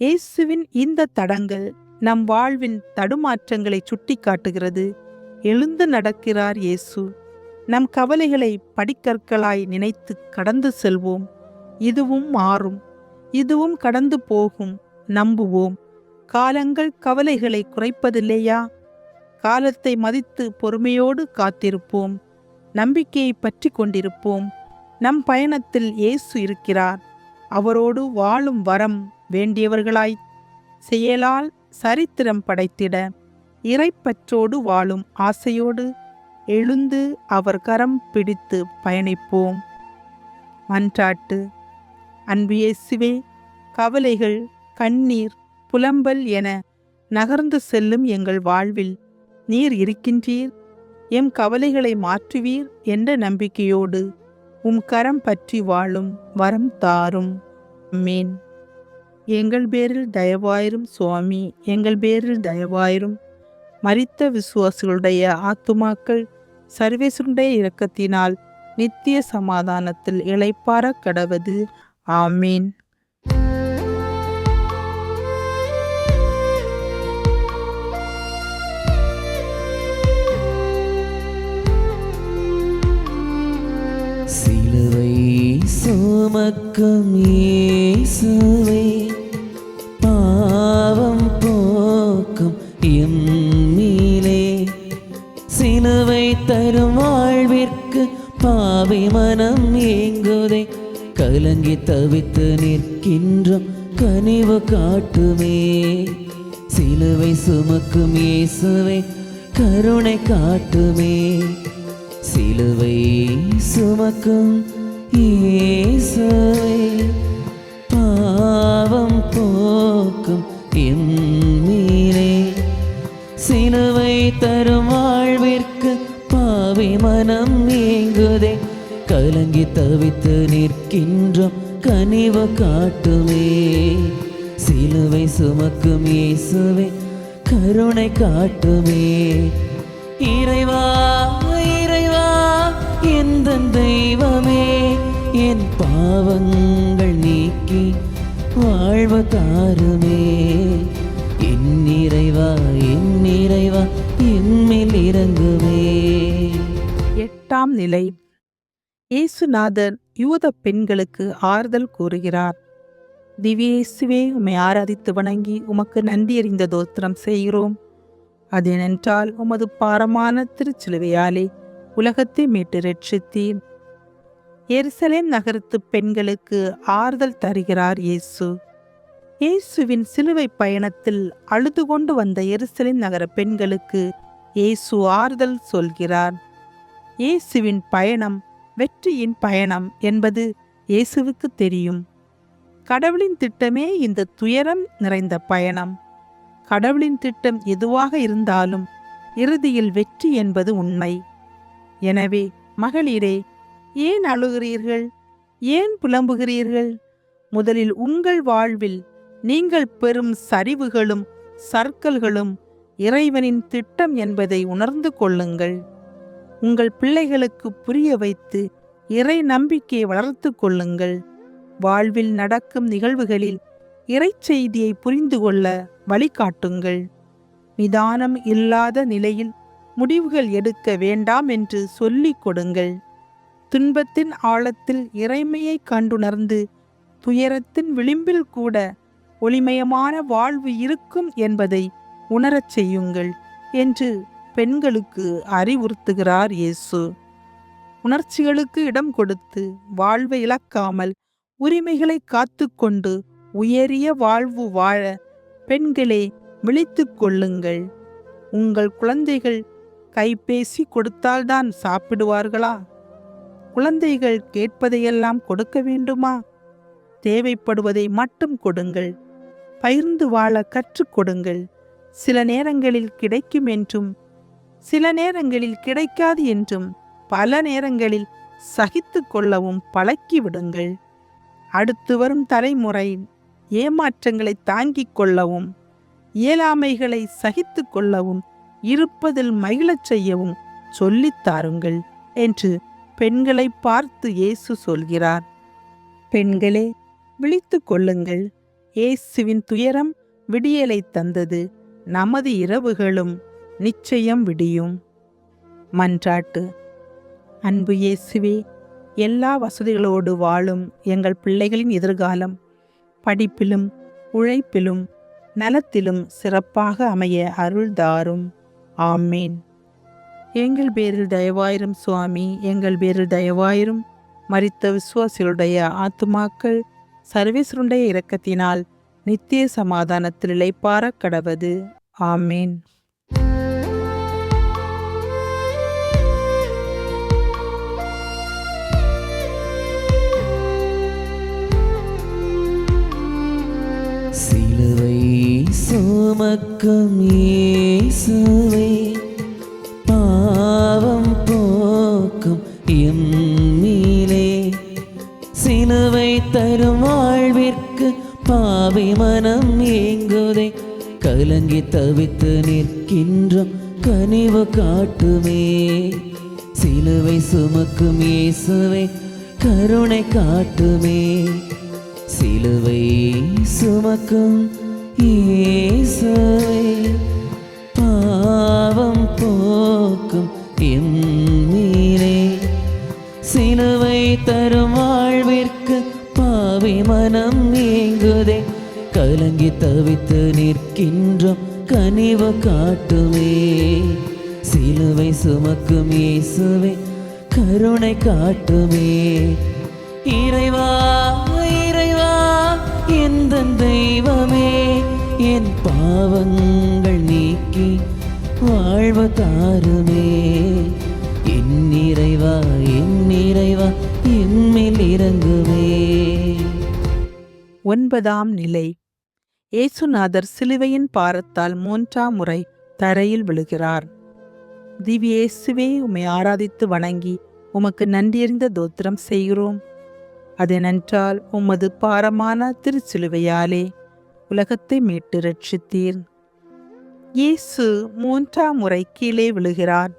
இயேசுவின் இந்த தடங்கள் நம் வாழ்வின் தடுமாற்றங்களை சுட்டி காட்டுகிறது. எழுந்து நடக்கிறார் இயேசு. நம் கவலைகளை படிக்கற்களாய் நினைத்து கடந்து செல்வோம். இதுவும் மாறும், இதுவும் கடந்து போகும். நம்புவோம். காலங்கள் கவலைகளை குறைப்பதில்லையா? காலத்தை மதித்து பொறுமையோடு காத்திருப்போம். நம்பிக்கையை பற்றி கொண்டிருப்போம். நம் பயணத்தில் இயேசு இருக்கிறார். அவரோடு வாழும் வரம் வேண்டியவர்களாய் செயலால் சரித்திரம் படைத்திட இறைப்பற்றோடு வாழும் ஆசையோடு எழுந்து அவர் கரம் பிடித்து பயணிப்போம். மன்றாட்டு. அன்பு இயேசுவே, கவலைகள், கண்ணீர், புலம்பல் என நகர்ந்து செல்லும் எங்கள் வாழ்வில் நீர் இருக்கின்றீர். எம் கவலைகளை மாற்றுவீர் என்ற நம்பிக்கையோடு உம் கரம் பற்றி வாழும் வரம் தாரும். ஆமென். எங்கள் பேரில் தயவாயிரும் சுவாமி, எங்கள் பேரில் தயவாயிரும். மரித்த விசுவாசிகளுடைய ஆத்துமாக்கள் சர்வேசருடைய இரக்கத்தினால் நித்திய சமாதானத்தில் இளைப்பாற கடவது. ஆமீன். சிலுவை சுமக்கும் இயேசுவே, பாவம் போக்கும் எம்மீலே, சிலுவை தரும் வாழ்விற்கு பாவி மனம் ஏங்குதே, கலங்கி தவித்து நிற்கின்றோம் கனிவு காட்டுமே. சிலுவை சுமக்கும் இயேசுவே கருணை காட்டுமே. சிலுவை சுமக்கும் இயேசுவே பாவம் போக்கும் எம்மீனே. சிலுவை தரும் வாழ்விற்கு பாவி மனம் ஏங்குதே. கலங்கி தவித்து நிற்கின்றோம் கனிவு காட்டுமே. சிலுவை சுமக்கும் இயேசுவே கருணை காட்டுமே. இறைவா இறைவா எந்தன் தெய்வமே, என் பாவங்கள் நீக்கி வாழ்வு தாருமே. என் இறைவா என்மேல் இறங்குமே. 8ஆம் நிலை. இயேசுநாதர் யூத பெண்களுக்கு ஆறுதல் கூறுகிறார். திவ்ய இயேசுவே, உம்மை ஆராதித்து வணங்கி உமக்கு நன்றியறிந்த தோத்திரம் செய்கிறோம். அதேனென்றால் உமது பாரமான திருச்சிலுவையாலே உலகத்தை மீட்டு ரட்சித்தீர். எருசலேம் நகரத்து பெண்களுக்கு ஆறுதல் தருகிறார் இயேசு. இயேசுவின் சிலுவை பயணத்தில் அழுது கொண்டு வந்த எருசலேம் நகர பெண்களுக்கு இயேசு ஆறுதல் சொல்கிறார். இயேசுவின் பயணம் வெற்றியின் பயணம் என்பது இயேசுவுக்கு தெரியும். கடவுளின் திட்டமே இந்த துயரம் நிறைந்த பயணம். கடவுளின் திட்டம் எதுவாக இருந்தாலும் இறுதியில் வெற்றி என்பது உண்மை. எனவே மகளிரே, ஏன் அழுகிறீர்கள்? ஏன் புலம்புகிறீர்கள்? முதலில் உங்கள் வாழ்வில் நீங்கள் பெறும் சரிவுகளும் சறுக்கல்களும் இறைவனின் திட்டம் என்பதை உணர்ந்து கொள்ளுங்கள். உங்கள் பிள்ளைகளுக்கு புரிய வைத்து இறை நம்பிக்கையை வளர்த்து கொள்ளுங்கள். வாழ்வில் நடக்கும் நிகழ்வுகளில் இறைச்செய்தியை புரிந்து கொள்ள வழிகாட்டுங்கள். நிதானம் இல்லாத நிலையில் முடிவுகள் எடுக்க வேண்டாம் என்று சொல்லிக் கொடுங்கள். துன்பத்தின் ஆழத்தில் இறைமையை கண்டுணர்ந்து துயரத்தின் விளிம்பில் கூட ஒளிமயமான வாழ்வு இருக்கும் என்பதை உணரச் செய்யுங்கள் என்று பெண்களுக்கு அறிவுறுத்துகிறார் இயேசு. உணர்ச்சிகளுக்கு இடம் கொடுத்து வாழ்வை இழக்காமல் உரிமைகளை காத்து கொண்டு உயரிய வாழ்வு வாழ பெண்களே விழித்து கொள்ளுங்கள். உங்கள் குழந்தைகள் கைபேசி கொடுத்தால்தான் சாப்பிடுவார்களா? குழந்தைகள் கேட்பதையெல்லாம் கொடுக்க வேண்டுமா? தேவைப்படுவதை மட்டும் கொடுங்கள். பகிர்ந்து வாழ கற்றுக் கொடுங்கள். சில நேரங்களில் கிடைக்கும் என்றும் சில நேரங்களில் கிடைக்காது என்றும் பல நேரங்களில் சகித்து கொள்ளவும் பழக்கிவிடுங்கள். அடுத்து வரும் தலைமுறை ஏமாற்றங்களை தாங்கிக் கொள்ளவும் இயலாமைகளை சகித்து கொள்ளவும் இருப்பதில் மகிழச் செய்யவும் சொல்லித் தாருங்கள் என்று பெண்களை பார்த்து இயேசு சொல்கிறார். பெண்களே, விழித்து கொள்ளுங்கள். இயேசுவின் துயரம் விடியலை தந்தது. நமது இரவுகளும் நிச்சயம் விடியும். மன்றாட்டு. அன்பு இயேசுவே, எல்லா வசதிகளோடு வாழும் எங்கள் பிள்ளைகளின் எதிர்காலம் படிப்பிலும் உழைப்பிலும் நலத்திலும் சிறப்பாக அமைய அருள்தாரும். ஆமேன். எங்கள் பேரில் தயவாயிரும் சுவாமி, எங்கள் பேரில் தயவாயிரும். மரித்த விசுவாசிகளுடைய ஆத்துமாக்கள் சர்வேஸ்வருடைய இரக்கத்தினால் நித்திய சமாதானத்தில் இளைப்பாற கடவது. ஆமேன். சிலுவை சுமக்கும் இயேசுவே பாவம் போக்கும் எம்மீலே. சிலுவை தரும் வாழ்விற்கு பாவி மனம் ஏங்குதே. கலங்கி தவித்து நிற்கின்றோம் கனிவு காட்டுமே. சிலுவை சுமக்கும் இயேசுவே கருணை காட்டுமே. சிலுவை சுமக்கும் இயேசுவே பாவம் போக்கும் எம்மீலே. சிலுவை தரும் வாழ்விற்கு பாவி மனம் ஏங்குதே. கலங்கி தவித்து நிற்கின்றோம் கனிவு காட்டுமே. சிலுவை சுமக்கும் இயேசுவே கருணை காட்டுமே. இறைவா இறைவா எந்தன் தெய்வமே, என் பாவங்கள் நீக்கி வாழ்வு தாருமே. என் நிறைவா என் நிறைவா என்மேல் இறங்குமே. 9ஆம் நிலை. இயேசுநாதர் சிலுவையின் பாரத்தால் 3ஆம் முறை தரையில் விழுகிறார். திவ்ய இயேசுவே, உம்மை ஆராதித்து வணங்கி உமக்கு நன்றியறிந்த தோத்திரம் செய்கிறோம். அதெனென்றால் உமது பாரமான திருச்சிலுவையாலே உலகத்தை மீட்டு ரட்சித்தீர். இயேசு 3ஆம் முறை கீழே விழுகிறார்.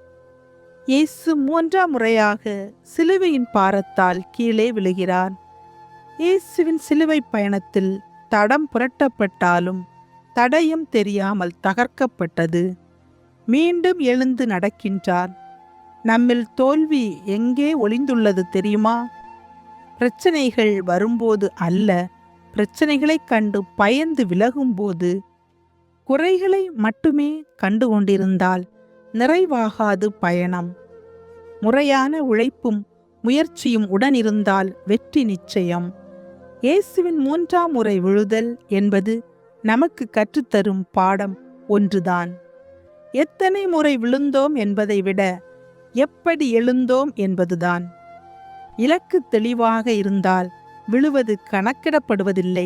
இயேசு 3ஆம் முறையாக சிலுவையின் பாரத்தால் கீழே விழுகிறார். இயேசுவின் சிலுவை பயணத்தில் தடம் புரட்டப்பட்டாலும் தடயம் தெரியாமல் தகர்க்கப்பட்டது. மீண்டும் எழுந்து நடக்கின்றார். நம்மில் தோல்வி எங்கே ஒளிந்துள்ளது தெரியுமா? பிரச்சனைகள் வரும்போது அல்ல, பிரச்சனைகளைக் கண்டு பயந்து விலகும்போது. குறைகளை மட்டுமே கண்டு கொண்டிருந்தால் நிறைவாகாது பயணம். முறையான உழைப்பும் முயற்சியும் உடனிருந்தால் வெற்றி நிச்சயம். இயேசுவின் 3ஆம் முறை விழுதல் என்பது நமக்கு கற்றுத்தரும் பாடம் ஒன்றுதான். எத்தனை முறை விழுந்தோம் என்பதை விட எப்படி எழுந்தோம் என்பதுதான். இலக்கு தெளிவாக இருந்தால் விழுவது கணக்கிடப்படுவதில்லை.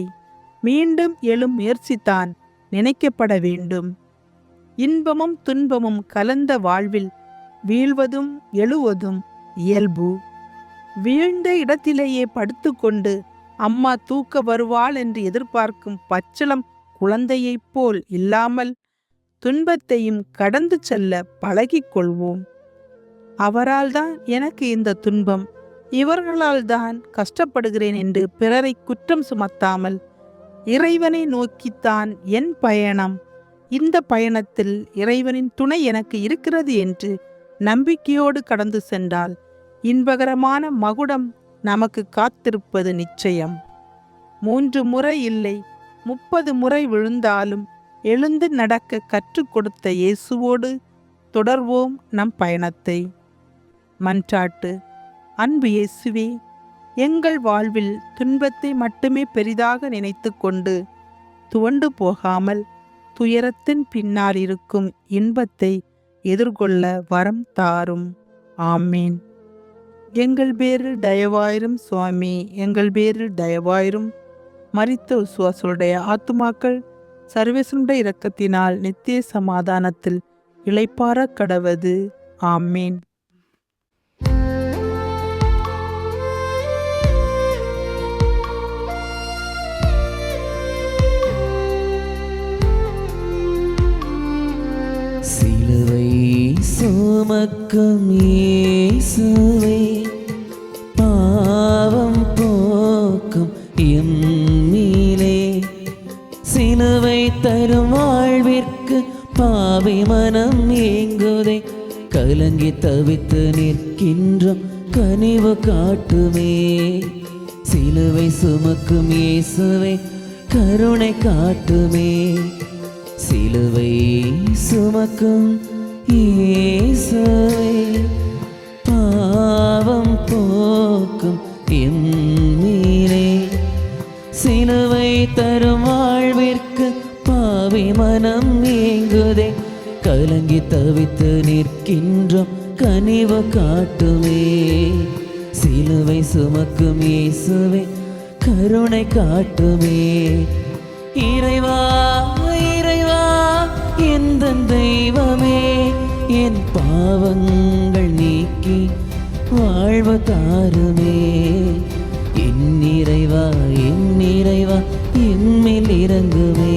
மீண்டும் எழும் முயற்சித்தான் நினைக்கப்பட வேண்டும். இன்பமும் துன்பமும் கலந்த வாழ்வில் வீழ்வதும் எழுவதும் இயல்பு. வீழ்ந்த இடத்திலேயே படுத்துக்கொண்டு அம்மா தூக்க வருவாள் என்று எதிர்பார்க்கும் பச்சிளம் குழந்தையைப் போல் இல்லாமல் துன்பத்தையும் கடந்து செல்ல பழகிக்கொள்வோம். அவரால் தான் எனக்கு இந்த துன்பம், இவர்களால் தான் கஷ்டப்படுகிறேன் என்று பிறரை குற்றம் சுமத்தாமல் இறைவனை நோக்கித்தான் என் பயணம், இந்த பயணத்தில் இறைவனின் துணை எனக்கு இருக்கிறது என்று நம்பிக்கையோடு கடந்து சென்றால் இன்பகரமான மகுடம் நமக்கு காத்திருப்பது நிச்சயம். 3 முறை இல்லை, 30 முறை விழுந்தாலும் எழுந்து நடக்க கற்றுக் கொடுத்த இயேசுவோடு தொடர்வோம் நம் பயணத்தை. மன்றாட்டு. அன்பு இயேசுவே, எங்கள் வாழ்வில் துன்பத்தை மட்டுமே பெரிதாக நினைத்து கொண்டு துவண்டு போகாமல் துயரத்தின் பின்னால் இருக்கும் இன்பத்தை எதிர்கொள்ள வரம் தாரும். ஆமீன். எங்கள் பேரில் தயவாயிரும் சுவாமி, எங்கள் பேரில் தயவாயிரும். மரித்த விசுவாசுடைய ஆத்துமாக்கள் சர்வேசனுடைய இரக்கத்தினால் நித்திய சமாதானத்தில் இளைப்பாற கடவது. ஆமீன். சிலுவை சுமக்கும் இயேசுவே, பாவம் போக்கும் எம்மீனே, சிலுவை தரும் வாழ்விற்கு பாவி மனம் ஏங்குதே, கலங்கி தவித்து நிற்கின்றோம் கனிவு காட்டுமே. சிலுவை சுமக்கும் இயேசுவே, கருணை காட்டுமே. சிலுவை சுமக்கும் இயேசுவே, பாவம் போக்கும் எம்மீனே, சிலுவை தரும் வாழ்விற்கு பாவி மனம் ஏங்குதே, கலங்கி தவித்து நிற்கின்றோம் கனிவு காட்டுமே. சிலுவை சுமக்கும் இயேசுவே, கருணை காட்டுமே. இறைவா இறைவா எந்தன் தெய்வமே, என் பாவங்கள் நீக்கி வாழ்வு தாருமே. என் இறைவா என் இறைவா என்மேல் இறங்குமே.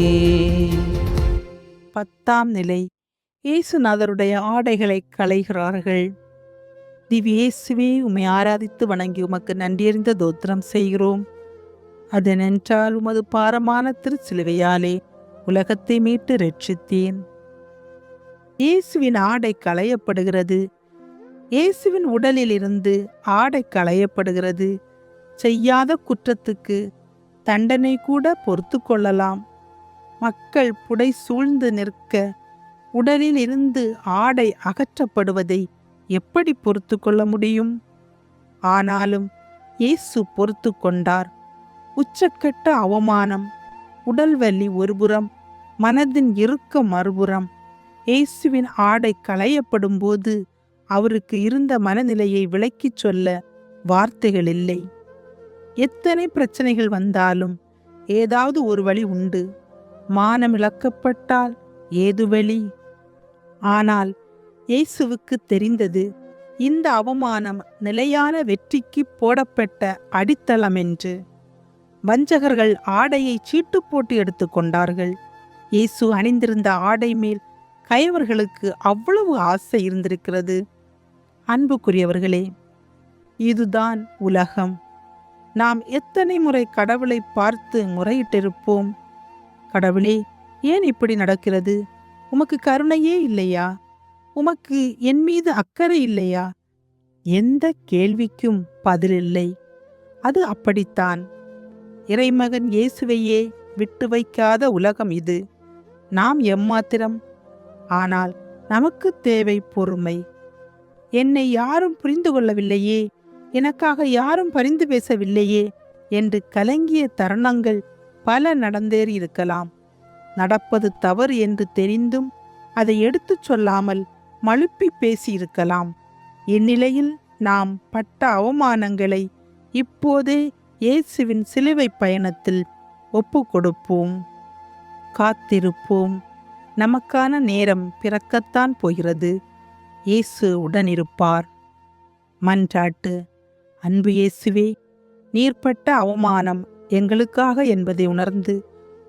10ஆம் நிலை. இயேசுநாதருடைய ஆடைகளை களைகிறார்கள். திவ்ய இயேசுவே, உம்மை ஆராதித்து வணங்கி உமக்கு நன்றியறிந்த தோத்திரம் செய்கிறோம். அதனென்றால் உமது பாரமான திருச்சிலுவையாலே உலகத்தை மீட்டு ரட்சித்தேன். இயேசுவின் ஆடை களையப்படுகிறது. இயேசுவின் உடலில் இருந்து ஆடை களையப்படுகிறது. செய்யாத குற்றத்துக்கு தண்டனை கூட பொறுத்து கொள்ளலாம். மக்கள் புடை சூழ்ந்து நிற்க உடலில் இருந்து ஆடை அகற்றப்படுவதை எப்படி பொறுத்து கொள்ள முடியும்? ஆனாலும் இயேசு பொறுத்து கொண்டார். உச்சக்கட்ட அவமானம், உடல் வலி ஒருபுறம், மனதின் இறுக்க மறுபுறம் இயேசுவின் ஆடை களையப்படும் போது அவருக்கு இருந்த மனநிலையை விளக்கிச் சொல்ல வார்த்தைகள் இல்லை. எத்தனை பிரச்சனைகள் வந்தாலும் ஏதாவது ஒரு வழி உண்டு. மானம் இழக்கப்பட்டால் ஏது வழி? ஆனால் இயேசுவுக்கு தெரிந்தது, இந்த அவமானம் நிலையான வெற்றிக்கு போடப்பட்ட அடித்தளம் என்று. வஞ்சகர்கள் ஆடையை சீட்டு போட்டு எடுத்துக்கொண்டார்கள். இயேசு அணிந்திருந்த ஆடை மேல் கயவர்களுக்கு அவ்வளவு ஆசை இருந்திருக்கிறது. அன்புக்குரியவர்களே, இதுதான் உலகம். நாம் எத்தனை முறை கடவுளை பார்த்து முறையிட்டிருப்போம். கடவுளே, ஏன் இப்படி நடக்கிறது? உமக்கு கருணையே இல்லையா? உமக்கு என் மீது அக்கறை இல்லையா? எந்த கேள்விக்கும் பதிலில்லை. அது அப்படித்தான். இறைமகன் இயேசுவையே விட்டு வைக்காத உலகம் இது. நாம் எம்மாத்திரம்? ஆனால் நமக்கு தேவை பொறுமை. என்னை யாரும் புரிந்து கொள்ளவில்லையே, எனக்காக யாரும் பரிந்து பேசவில்லையே என்று கலங்கிய தருணங்கள் பல நடந்தேறி இருக்கலாம். நடப்பது தவறு என்று தெரிந்தும் அதை எடுத்துச் சொல்லாமல் மழுப்பி பேசியிருக்கலாம். இந்நிலையில் நாம் பட்ட அவமானங்களை இப்போதே இயேசுவின் சிலுவை பயணத்தில் ஒப்பு கொடுப்போம். காத்திருப்போம். நமக்கான நேரம் பிறக்கத்தான் போகிறது. இயேசு உடனிருப்பார். மன்றாட்டு. அன்பு இயேசுவே, நீர்ப்பட்ட அவமானம் எங்களுக்காக என்பதை உணர்ந்து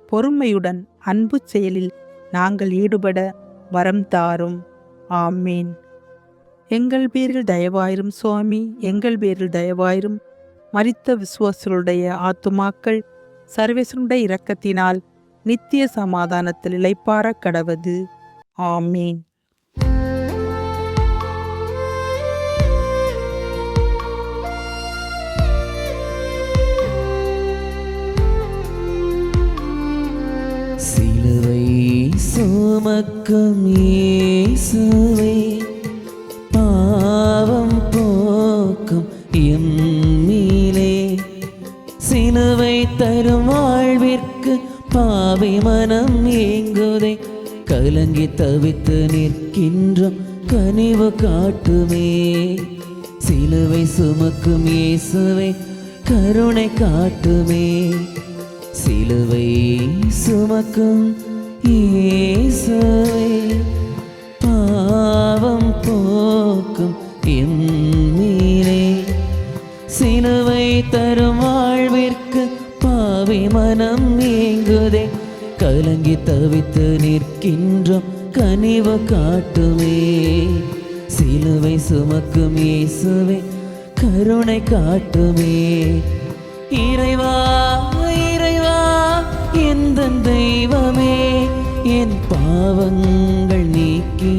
பொறுமையுடன் அன்பு செயலில் நாங்கள் ஈடுபட வரம் தாரும். ஆமீன். எங்கள் பேரில் தயவாயிரும் சுவாமி, எங்கள் பேரில் தயவாயிரும். மரித்த விசுவாசர்களுடைய ஆத்துமாக்கள் சர்வேசனுடைய இரக்கத்தினால் நித்திய சமாதானத்தில் இளைப்பாற கடவது. ஆமீன். சிலுவை சுமக்கும் இயேசுவே, பாவம் போக்கும் எம்மீலே, சிலுவை தரும் வாழ்விற்கு பாவி மனம் ஏங்குதே, கலங்கி தவித்து நிற்கின்றோம் கனிவு காட்டுமே. சிலுவை சுமக்கும் இயேசுவே, கருணை காட்டுமே. சிலுவை சுமக்கும் இயேசுவே, பாவம் போக்கும் எம்மீலே, சிலுவை தரும் வாழ்விற்கு பாவி மனம் ஏங்குதே, கலங்கி தவித்து நிற்கின்றோம் கனிவு காட்டுமே. சிலுவை சுமக்கும் இயேசுவே, கருணை காட்டுமே. இறைவா இறைவா எந்தன் தெய்வமே, என் பாவங்கள் நீக்கி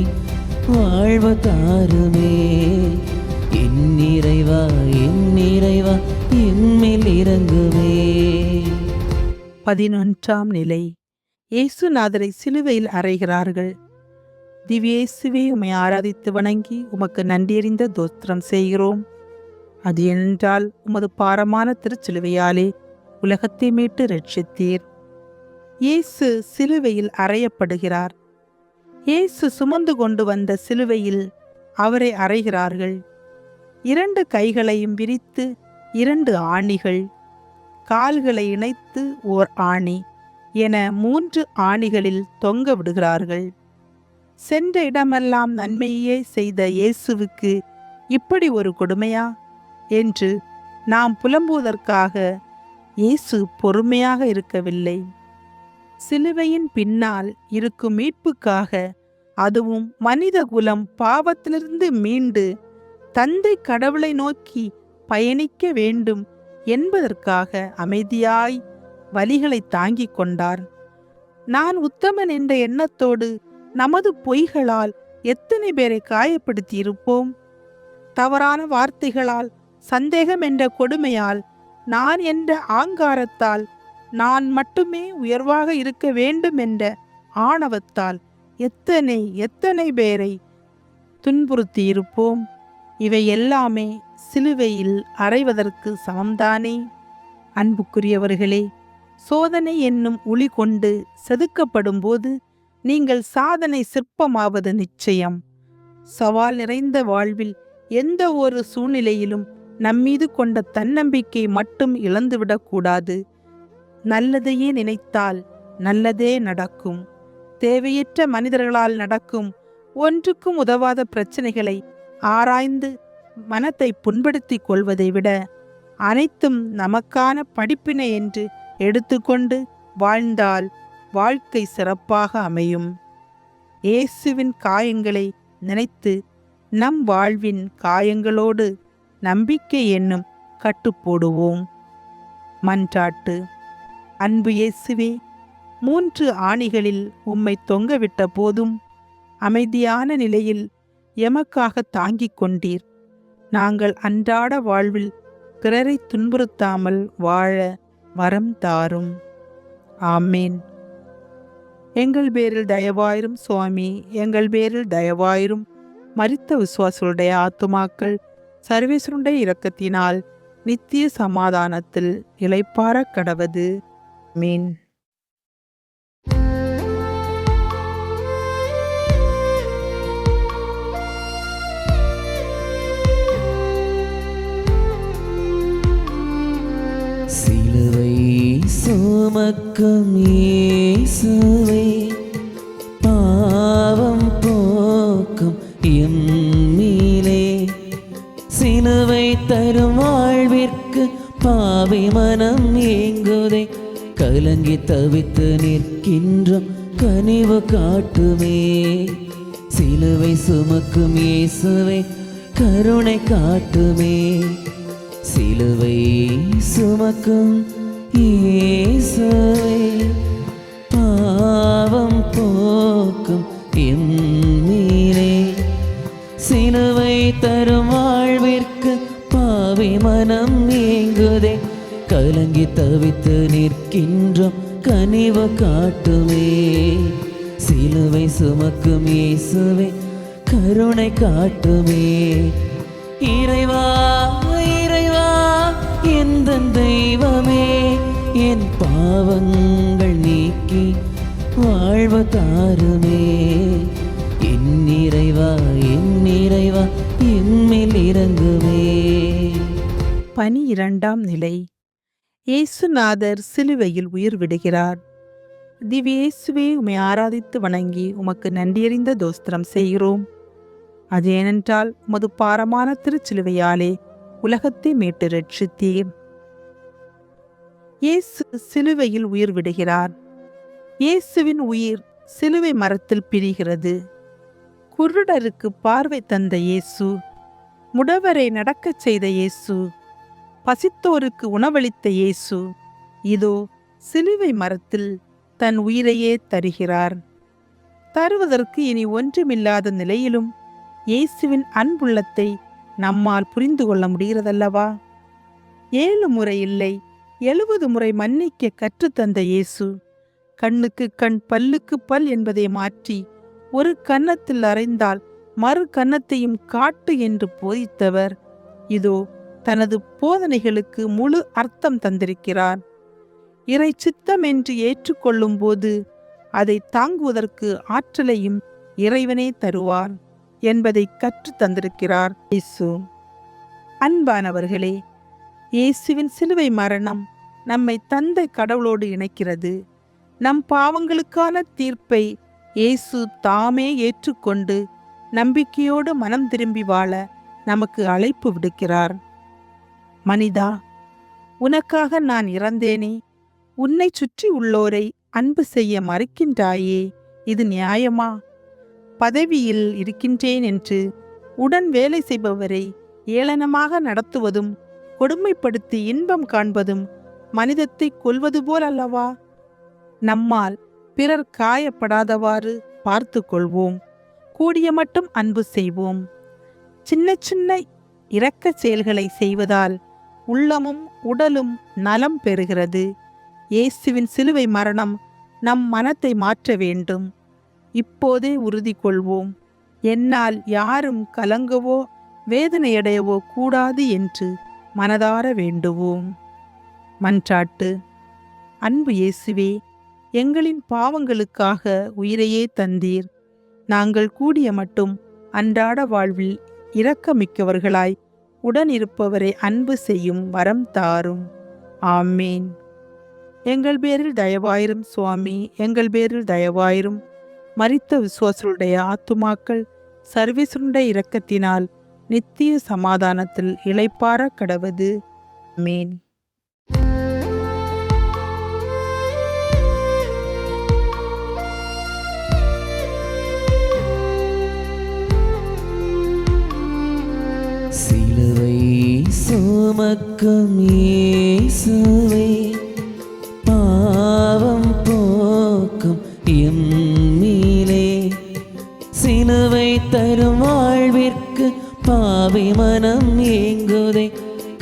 வாழ்வு தாருமே. என் இறைவா என்மேல் இறங்குமே. 11ஆம் நிலை. இயேசுநாதரை சிலுவையில் அறைகிறார்கள். திவ்யேசுவே, உம்மை ஆராதித்து வணங்கி உமக்கு நன்றியறிந்த தோத்திரம் செய்கிறோம். அது ஏனென்றால் உமது பாரமான திருச்சிலுவையாலே உலகத்தை மீட்டு ரட்சித்தீர். இயேசு சிலுவையில் அறையப்படுகிறார். இயேசு சுமந்து கொண்டு வந்த சிலுவையில் அவரை அறைகிறார்கள். 2 கைகளையும் விரித்து 2 ஆணிகள், கால்களை இணைத்து ஓர் ஆணி என 3 ஆணிகளில் தொங்க விடுகிறார்கள். சென்ற இடமெல்லாம் நன்மையே செய்த இயேசுவுக்கு இப்படி ஒரு கொடுமையா என்று நாம் புலம்புவதற்காக இயேசு பொறுமையாக இருக்கவில்லை. சிலுவையின் பின்னால் இருக்கும் மீட்புக்காக, அதுவும் மனித குலம் பாவத்திலிருந்து மீண்டு தந்தை கடவுளை நோக்கி பயணிக்க வேண்டும் என்பதற்காக அமைதியாய் வலிகளை தாங்கிக் கொண்டார். நான் உத்தமன் என்ற எண்ணத்தோடு நமது பொய்களால் எத்தனை பேரை காயப்படுத்தி இருப்போம். தவறான வார்த்தைகளால், சந்தேகம் என்ற கொடுமையால், நான் என்ற ஆங்காரத்தால், நான் மட்டுமே உயர்வாக இருக்க வேண்டும் என்ற ஆணவத்தால் எத்தனை பேரை துன்புறுத்தி இருப்போம். இவை எல்லாமே சிலுவையில் அறைவதற்கு சமம்தானே. அன்புக்குரியவர்களே, சோதனை என்னும் உளி கொண்டு செதுக்கப்படும்போது நீங்கள் சாதனை சிற்பமாவது நிச்சயம். சவால் நிறைந்த வாழ்வில் எந்த ஒரு சூழ்நிலையிலும் நம்மீது கொண்ட தன்னம்பிக்கை மட்டும் இழந்துவிடக்கூடாது. நல்லதையே நினைத்தால் நல்லதே நடக்கும். தேவையற்ற மனிதர்களால் நடக்கும் ஒன்றுக்கும் உதவாத பிரச்சனைகளை ஆராய்ந்து மனத்தை புண்படுத்திக் கொள்வதை விட அனைத்தும் நமக்கான படிப்பினை என்று எடுத்துக்கொண்டு வாழ்ந்தால் வாழ்க்கை சிறப்பாக அமையும். இயேசுவின் காயங்களை நினைத்து நம் வாழ்வின் காயங்களோடு நம்பிக்கை என்னும் கட்டுப்போடுவோம். மன்றாட்டு. அன்பு இயேசுவே, 3 ஆணிகளில் உம்மை தொங்கவிட்ட போதும் அமைதியான நிலையில் எமக்காக தாங்கிக் கொண்டீர். நாங்கள் அன்றாட வாழ்வில் பிறரை துன்புறுத்தாமல் வாழ வரம் தாரும். ஆமேன். எங்கள் பேரில் தயவாயிரும் சுவாமி, எங்கள் பேரில் தயவாயிரும். மரித்த விசுவாசிகளுடைய ஆத்துமாக்கள் சர்வேஸ்வருடைய இரக்கத்தினால் நித்திய சமாதானத்தில் இளைப்பாற கடவது. மீன். சிலுவை சுமக்கும் இயேசுவே, பாவம் போக்கும் எம்மீலே, சிலுவை தரும் வாழ்விற்கு பாவி மனம் ஏங்குதே, கலங்கி தவித்து நிற்கின்றோம் கனிவு காட்டுமே. சிலுவை சுமக்கும் இயேசுவே, கருணை காட்டுமே. சிலுவை சுமக்கும் இயேசுவே, பாவம் போக்கும் எம்மீலே, சிலுவை தரும் வாழ்விற்கு பாவி மனம் ஏங்குதே, கலங்கி தவித்து நிற்கின்றோம் கனிவு காட்டுமே. சிலுவை சுமக்கும் இயேசுவே, கருணை காட்டுமே. இறைவா இறைவா எந்தன் தெய்வமே, என் பாவங்கள் நீக்கி வாழ்வு தாருமே. என் இறைவா என்மேல் இறங்குமே. 12ஆம் நிலை. இயேசுநாதர் சிலுவையில் உயிர் விடுகிறார். திவ்ய இயேசுவே, உம்மை ஆராதித்து வணங்கி உமக்கு நன்றியறிந்த தோஸ்திரம் செய்கிறோம். அது ஏனென்றால் உமது பாரமான திருச்சிலுவையாலே உலகத்தை மீட்டு ரட்சித்தீர். இயேசு சிலுவையில் உயிர் விடுகிறார். இயேசுவின் உயிர் சிலுவை மரத்தில் பிரிகிறது. குருடருக்கு பார்வை தந்த இயேசு, முடவரை நடக்கச் செய்த இயேசு, பசித்தோருக்கு உணவளித்த இயேசு, இதோ சிலுவை மரத்தில் தன் உயிரையே தருகிறார். தருவதற்கு இனி ஒன்றுமில்லாத நிலையிலும் இயேசுவின் அன்புள்ளத்தை நம்மால் புரிந்து கொள்ள முடிகிறதல்லவா? 7 முறை இல்லை 70 முறை மன்னிக்க கற்றுத்தந்த இயேசு, கண்ணுக்கு கண் பல்லுக்கு பல் என்பதை மாற்றி ஒரு கன்னத்தில் அறைந்தால் மறு கன்னத்தையும் காட்டு என்று போதித்தவர் இதோ தனது போதனைகளுக்கு முழு அர்த்தம் தந்திருக்கிறார். இறை சித்தம் என்று ஏற்றுக்கொள்ளும் போது அதை தாங்குவதற்கு ஆற்றலையும் இறைவனே தருவார் என்பதை கற்று தந்திருக்கிறார் இயேசு. அன்பானவர்களே, இயேசுவின் சிலுவை மரணம் நம்மை தந்தை கடவுளோடு இணைக்கிறது. நம் பாவங்களுக்கான தீர்ப்பை இயேசு தாமே ஏற்றுக்கொண்டு நம்பிக்கையோடு மனம் திரும்பி வாழ நமக்கு அழைப்பு விடுக்கிறார். மனிதா, உனக்காக நான் இறந்தேனே, உன்னை சுற்றி உள்ளோரை அன்பு செய்ய மறுக்கின்றாயே, இது நியாயமா? பதவியில் இருக்கின்றேன் என்று உடன் வேலை செய்பவரை ஏளனமாக நடத்துவதும் கொடுமைப்படுத்தி இன்பம் காண்பதும் மனிதத்தை கொல்வது போல் அல்லவா? நம்மால் பிறர் காயப்படாதவாறு பார்த்து கொள்வோம். கூடிய மட்டும் அன்பு செய்வோம். சின்ன சின்ன இரக்கச் செயல்களை செய்வதால் உள்ளமும் உடலும் நலம் பெறுகிறது. இயேசுவின் சிலுவை மரணம் நம் மனத்தை மாற்ற வேண்டும். இப்போதே உறுதி கொள்வோம். என்னால் யாரும் கலங்கவோ வேதனையடையவோ கூடாது என்று மனதார வேண்டுவோம். மன்றாட்டு. அன்பு இயேசுவே, எங்களின் பாவங்களுக்காக உயிரையே தந்தீர். நாங்கள் கூடிய மட்டும் அன்றாட வாழ்வில் இரக்கமிக்கவர்களாய் உடனிருப்பவரை அன்பு செய்யும் வரம் தாரும். ஆமேன். எங்கள் பேரில் தயவாயிரும் சுவாமி, எங்கள் பேரில் தயவாயிரும். மரித்த விசுவாசருடைய ஆத்துமாக்கள் சர்வேசருடைய இரக்கத்தினால் நித்திய சமாதானத்தில் இளைப்பாற கடவது. ஆமேன். சிலுவை சுமக்கும் இயேசுவே, பாவம் போக்கும் எம்மீலே, சிலுவை தரும் வாழ்விற்கு பாவி மனம் ஏங்குதே,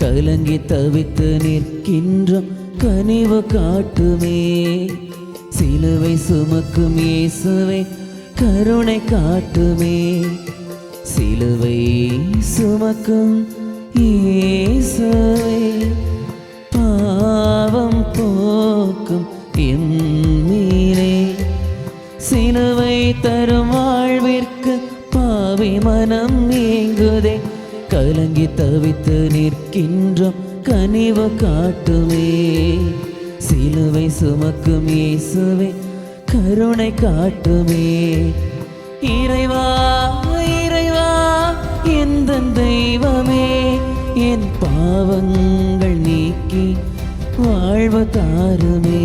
கலங்கி தவித்து நிற்கின்றோம் கனிவு காட்டுமே. சிலுவை சுமக்கும் இயேசுவே, கருணை காட்டுமே. சிலுவை சுமக்கும் இயேசுவே, பாவம் போக்கும் எம்மீலே, சிலுவை தரும் வாழ்விற்கு பாவி மனம் ஏங்குதே, கலங்கி தவித்து நிற்கின்றோம் கனிவு காட்டுமே. சிலுவை சுமக்கும் இயேசுவே, கருணை காட்டுமே. இறைவா இறைவா எந்தன் தெய்வமே, என் பாவங்கள் நீக்கி வாழ்வு தாருமே.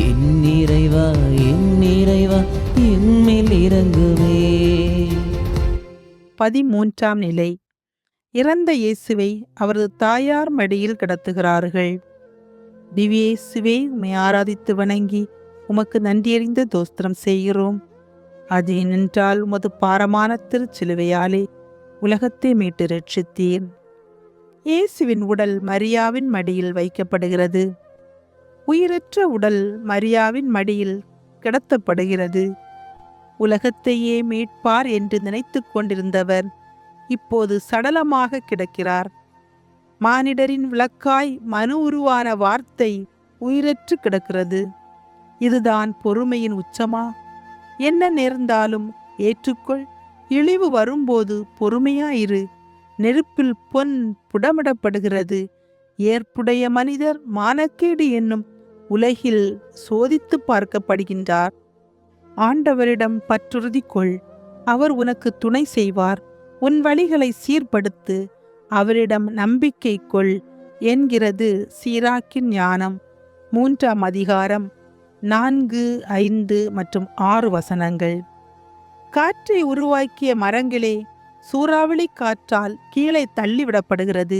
என் இறைவா என்மேல் இறங்குமே. 13ஆம் நிலை. இறந்த இயேசுவை அவரது தாயார் மடியில் கிடத்துகிறார்கள். திவ்ய இயேசுவே, உம்மை ஆராதித்து வணங்கி உமக்கு நன்றியறிந்த தோஸ்திரம் செய்கிறோம். அது ஏனென்றால் உமது பாரமான திருச்சிலுவையாலே உலகத்தை மீட்டு ரட்சித்தீர். இயேசுவின் உடல் மரியாவின் மடியில் வைக்கப்படுகிறது. உயிரற்ற உடல் மரியாவின் மடியில் கிடத்தப்படுகிறது. உலகத்தையே மீட்பார் என்று நினைத்து கொண்டிருந்தவர் இப்போது சடலமாக கிடக்கிறார். மானிடரின் விளக்காய் மனு உருவான வார்த்தை உயிரற்று கிடக்கிறது. இதுதான் பொறுமையின் உச்சமா? என்ன நேர்ந்தாலும் ஏற்றுக்கொள், இழிவு வரும்போது பொறுமையாயிரு. நெருப்பில் பொன் புடமிடப்படுகிறது. ஏற்புடைய மனிதர் மானக்கேடு என்னும் உலகில் சோதித்து பார்க்கப்படுகின்றார். ஆண்டவரிடம் பற்றுறுதி கொள், அவர் உனக்கு துணை செய்வார். உன் வழிகளை சீர்படுத்து, அவரிடம் நம்பிக்கை கொள் என்கிறது சீராக்கின் ஞானம். 3ஆம் அதிகாரம் 4, 5 மற்றும் 6 வசனங்கள். காற்றை உருவாக்கிய மரங்களே சூறாவளி காற்றால் கீழே தள்ளிவிடப்படுகிறது.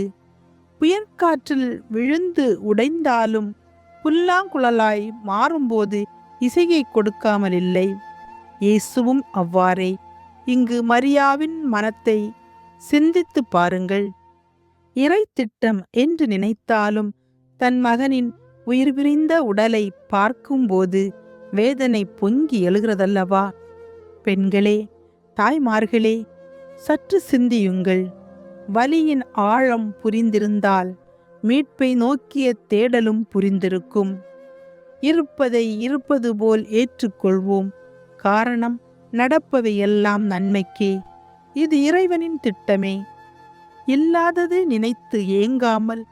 புயற்காற்றில் விழுந்து உடைந்தாலும் புல்லாங்குழலாய் மாறும்போது இசையை கொடுக்காமல் இல்லை. இயேசுவும் அவ்வாறே. இங்கு மரியாவின் மனத்தை சிந்தித்து பாருங்கள். இறை திட்டம் என்று நினைத்தாலும் தன் மகனின் உயிர் விரிந்த உடலை பார்க்கும்போது வேதனை பொங்கி எழுகிறதல்லவா? பெண்களே, தாய்மார்களே, சற்று சிந்தியுங்கள். வலியின் ஆழம் புரிந்திருந்தால் மீட்பை நோக்கிய தேடலும் புரிந்திருக்கும். இருப்பதை இருப்பது போல் ஏற்றுக்கொள்வோம். காரணம், நடப்பவையெல்லாம் நன்மைக்கே. இது இறைவனின் திட்டமே. இல்லாதது நினைத்து ஏங்காமல்,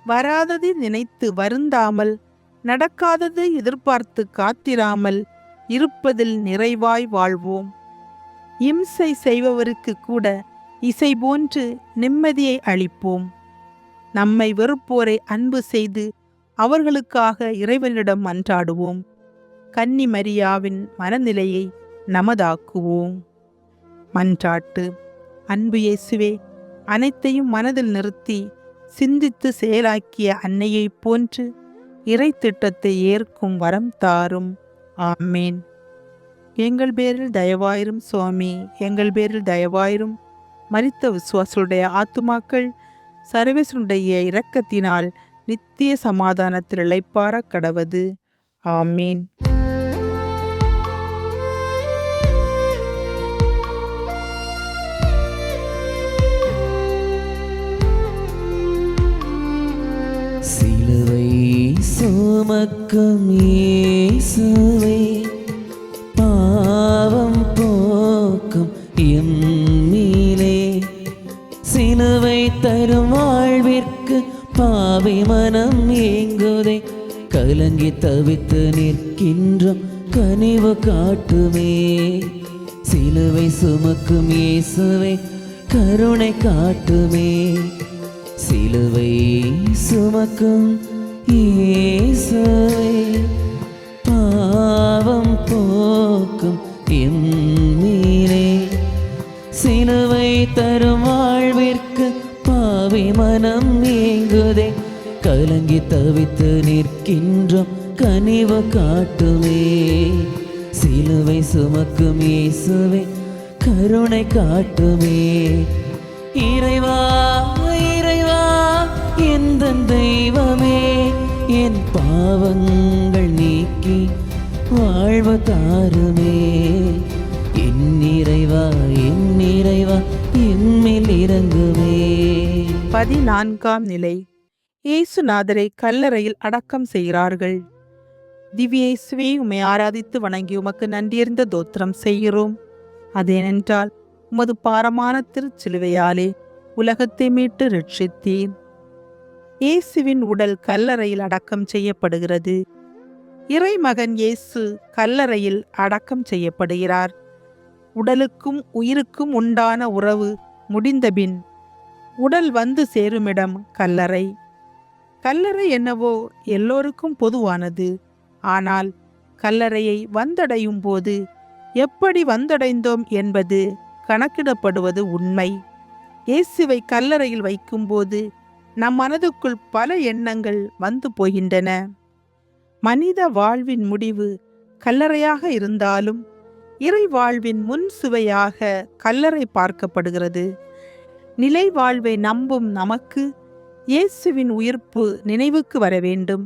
வராதது நினைத்து வருந்தாமல், நடக்காதது எதிர்பார்த்து காத்திராமல், இருப்பதில் நிறைவாய் வாழ்வோம். இம்சை செய்பவருக்கு கூட இசை போன்று நிம்மதியை அளிப்போம். நம்மை வெறுப்போரை அன்பு செய்து அவர்களுக்காக இறைவனிடம் மன்றாடுவோம். கன்னி மரியாவின் மனநிலையை நமதாக்குவோம். மன்றாட்டு. அன்பு இயேசுவே, அனைத்தையும் மனதில் நிறுத்தி சிந்தித்து செயலாக்கிய அன்னையைப் போன்று இறை திட்டத்தை ஏற்கும் வரம் தாரும். ஆமேன். எங்கள் பேரில் தயவாயிரும் சுவாமி, எங்கள் பேரில் தயவாயிரும். மரித்த விசுவாசருடைய ஆத்துமாக்கள் சர்வேசனுடைய இரக்கத்தினால் நித்திய சமாதானத்தில் இளைப்பாற கடவது. ஆமீன். சிலுவை சுமக்கும் சுமக்கும் இயேசுவே, பாவம் போக்கும் எம்மீலே, சிலுவை தரும் வாழ்விற்கு பாவி மனம் ஏங்குதே. கலங்கி தவித்து நிற்கின்றோம், கனிவு காட்டுமே. சிலுவை சுமக்கும் இயேசுவே, கருணை காட்டுமே. சிலுவை சுமக்கும் இயேசுவே, பாவம் போக்கும் எம்மீலே, சிலுவை தரும் வாழ்விற்கு பாவி மனம் ஏங்குதே. கலங்கி தவித்து நிற்கின்றோம், கனிவு காட்டுமே. சிலுவை சுமக்கும் இயேசுவே, கருணை காட்டுமே. இறைவா இறைவா எந்தன் தெய்வமே, என் பாவங்கள் நீக்கி வாழ்வு தாருமே. என் இறைவா என்மேல் இறங்குமே. 14ஆம் நிலை. இயேசுநாதரை கல்லறையில் அடக்கம் செய்கிறார்கள். திவ்ய இயேசுவே, உம்மை ஆராதித்து வணங்கி உமக்கு நன்றியறிந்த தோத்திரம் செய்கிறோம். அதேனென்றால் உமது பாரமான திருச்சிலுவையாலே உலகத்தை மீட்டு ரட்சித்தீர். இயேசுவின் உடல் கல்லறையில் அடக்கம் செய்யப்படுகிறது. இறைமகன் இயேசு கல்லறையில் அடக்கம் செய்யப்படுகிறார். உடலுக்கும் உயிருக்கும் உண்டான உறவு முடிந்தபின் உடல் வந்து சேருமிடம் கல்லறை. கல்லறை என்னவோ எல்லோருக்கும் பொதுவானது. ஆனால் கல்லறையை வந்தடையும் போது எப்படி வந்தடைந்தோம் என்பது கணக்கிடப்படுவது உண்மை. இயேசுவை கல்லறையில் வைக்கும்போது நம் மனதுக்குள் பல எண்ணங்கள் வந்து போகின்றன. மனித வாழ்வின் முடிவு கல்லறையாக இருந்தாலும் இறை வாழ்வின் முன் சுவையாக கல்லறை பார்க்கப்படுகிறது. நிலை வாழ்வை நம்பும் நமக்கு இயேசுவின் உயிர்ப்பு நினைவுக்கு வர வேண்டும்.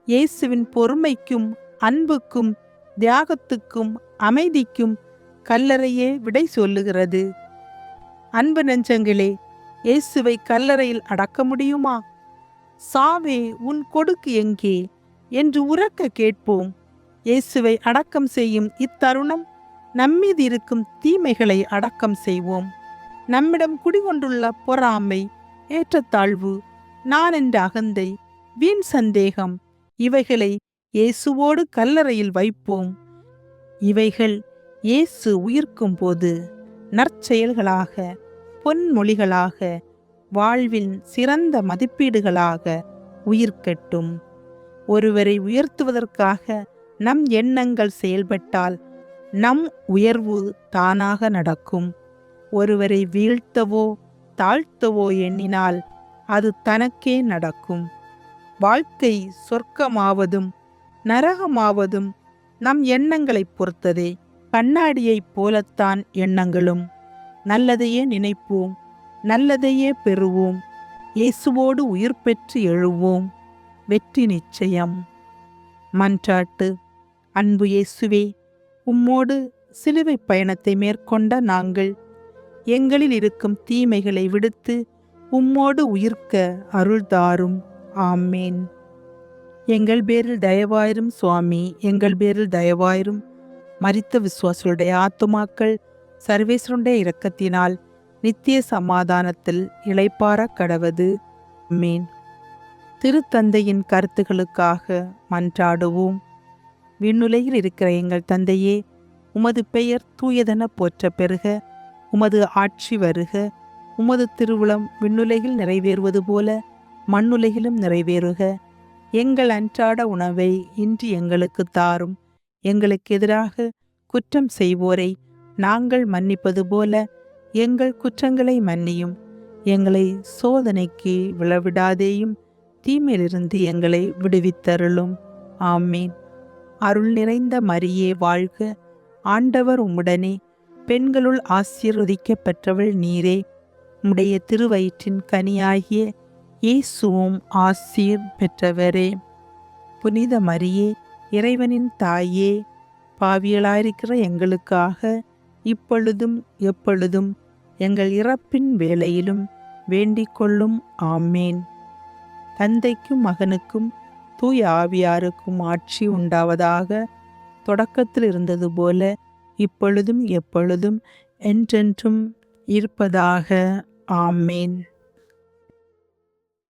இயேசுவின் பொறுமைக்கும் அன்புக்கும் தியாகத்துக்கும் அமைதிக்கும் கல்லறையே விடை சொல்லுகிறது. அன்பு நெஞ்சங்களே, இயேசுவை கல்லறையில் அடக்க முடியுமா? சாவே, உன் கொடுக்கு எங்கே என்று உரக்க கேட்போம். இயேசுவை அடக்கம் செய்யும் இத்தருணம் நம்மீது இருக்கும் தீமைகளை அடக்கம் செய்வோம். நம்மிடம் குடிகொண்டுள்ள பொறாமை, ஏற்றத்தாழ்வு, நான் என்ற அகந்தை, வீண் சந்தேகம், இவைகளை இயேசுவோடு கல்லறையில் வைப்போம். இவைகள் இயேசு உயிர்க்கும் போது நற்செயல்களாக, பொன்மொழிகளாக, வாழ்வின் சிறந்த மதிப்பீடுகளாக உயிர்க்கட்டும். ஒருவரை உயர்த்துவதற்காக நம் எண்ணங்கள் செயல்பட்டால் நம் உயர்வு தானாக நடக்கும். ஒருவரை வீழ்த்தவோ தாழ்த்தவோ எண்ணினால் அது தனக்கே நடக்கும். வாழ்க்கை சொர்க்கமாவதும் நரகமாவதும் நம் எண்ணங்களைப் பொறுத்ததே. கண்ணாடியைப் போலத்தான் எண்ணங்களும். நல்லதையே நினைப்போம், நல்லதையே பெறுவோம். இயேசுவோடு உயிர் பெற்று எழுவோம். வெற்றி நிச்சயம். மன்றாட்டு. அன்பு இயேசுவே, உம்மோடு சிலுவை பயணத்தை மேற்கொண்ட நாங்கள் எங்களில் இருக்கும் தீமைகளை விடுத்து உம்மோடு உயிர்க்க அருள்தாரும். ஆமேன். எங்கள் பேரில் தயவாயிரும் சுவாமி, எங்கள் பேரில் தயவாயிரும். மரித்த விசுவாசிகளுடைய ஆத்துமாக்கள் சர்வேஸ்வருடைய இரக்கத்தினால் நித்திய சமாதானத்தில் இளைப்பாற கடவது. ஆமேன். திருத்தந்தையின் கருத்துகளுக்காக மன்றாடுவோம். விண்ணுலகில் இருக்கிற எங்கள் தந்தையே, உமது பெயர் தூயதென போற்ற பெறுக. உமது ஆட்சி வருக. உமது திருவுளம் விண்ணுலகில் நிறைவேறுவது போல மண்ணுலகிலும் நிறைவேறுக. எங்கள் அன்றாட உணவை இன்று எங்களுக்கு தாரும். எங்களுக்கு எதிராக குற்றம் செய்வோரை நாங்கள் மன்னிப்பது போல எங்கள் குற்றங்களை மன்னியும். எங்களை சோதனைக்கு விழவிடாதேயும், தீமையிலிருந்து எங்களை விடுவித்தருளும். ஆமீன். அருள் நிறைந்த மரியே வாழ்க. ஆண்டவர் உம்முடனே, பெண்களுள் ஆசீர்வதிக்கப்பட்டவள் நீரே. உம்முடைய திருவயிற்றின் கனியாகிய இயேசுவும் ஆசீர் பெற்றவரே. புனித மரியே, இறைவனின் தாயே, பாவியலாயிருக்கிற எங்களுக்காக இப்பொழுதும் எப்பொழுதும் எங்கள் இறப்பின் வேளையிலும் வேண்டிக் கொள்ளும். ஆமேன். தந்தைக்கும் மகனுக்கும் தூய ஆவியாருக்கும் ஆட்சி உண்டாவதாக. தொடக்கத்தில் இருந்தது போல இப்பொழுதும் எப்பொழுதும் என்றென்றும் இருப்பதாக. ஆமேன்.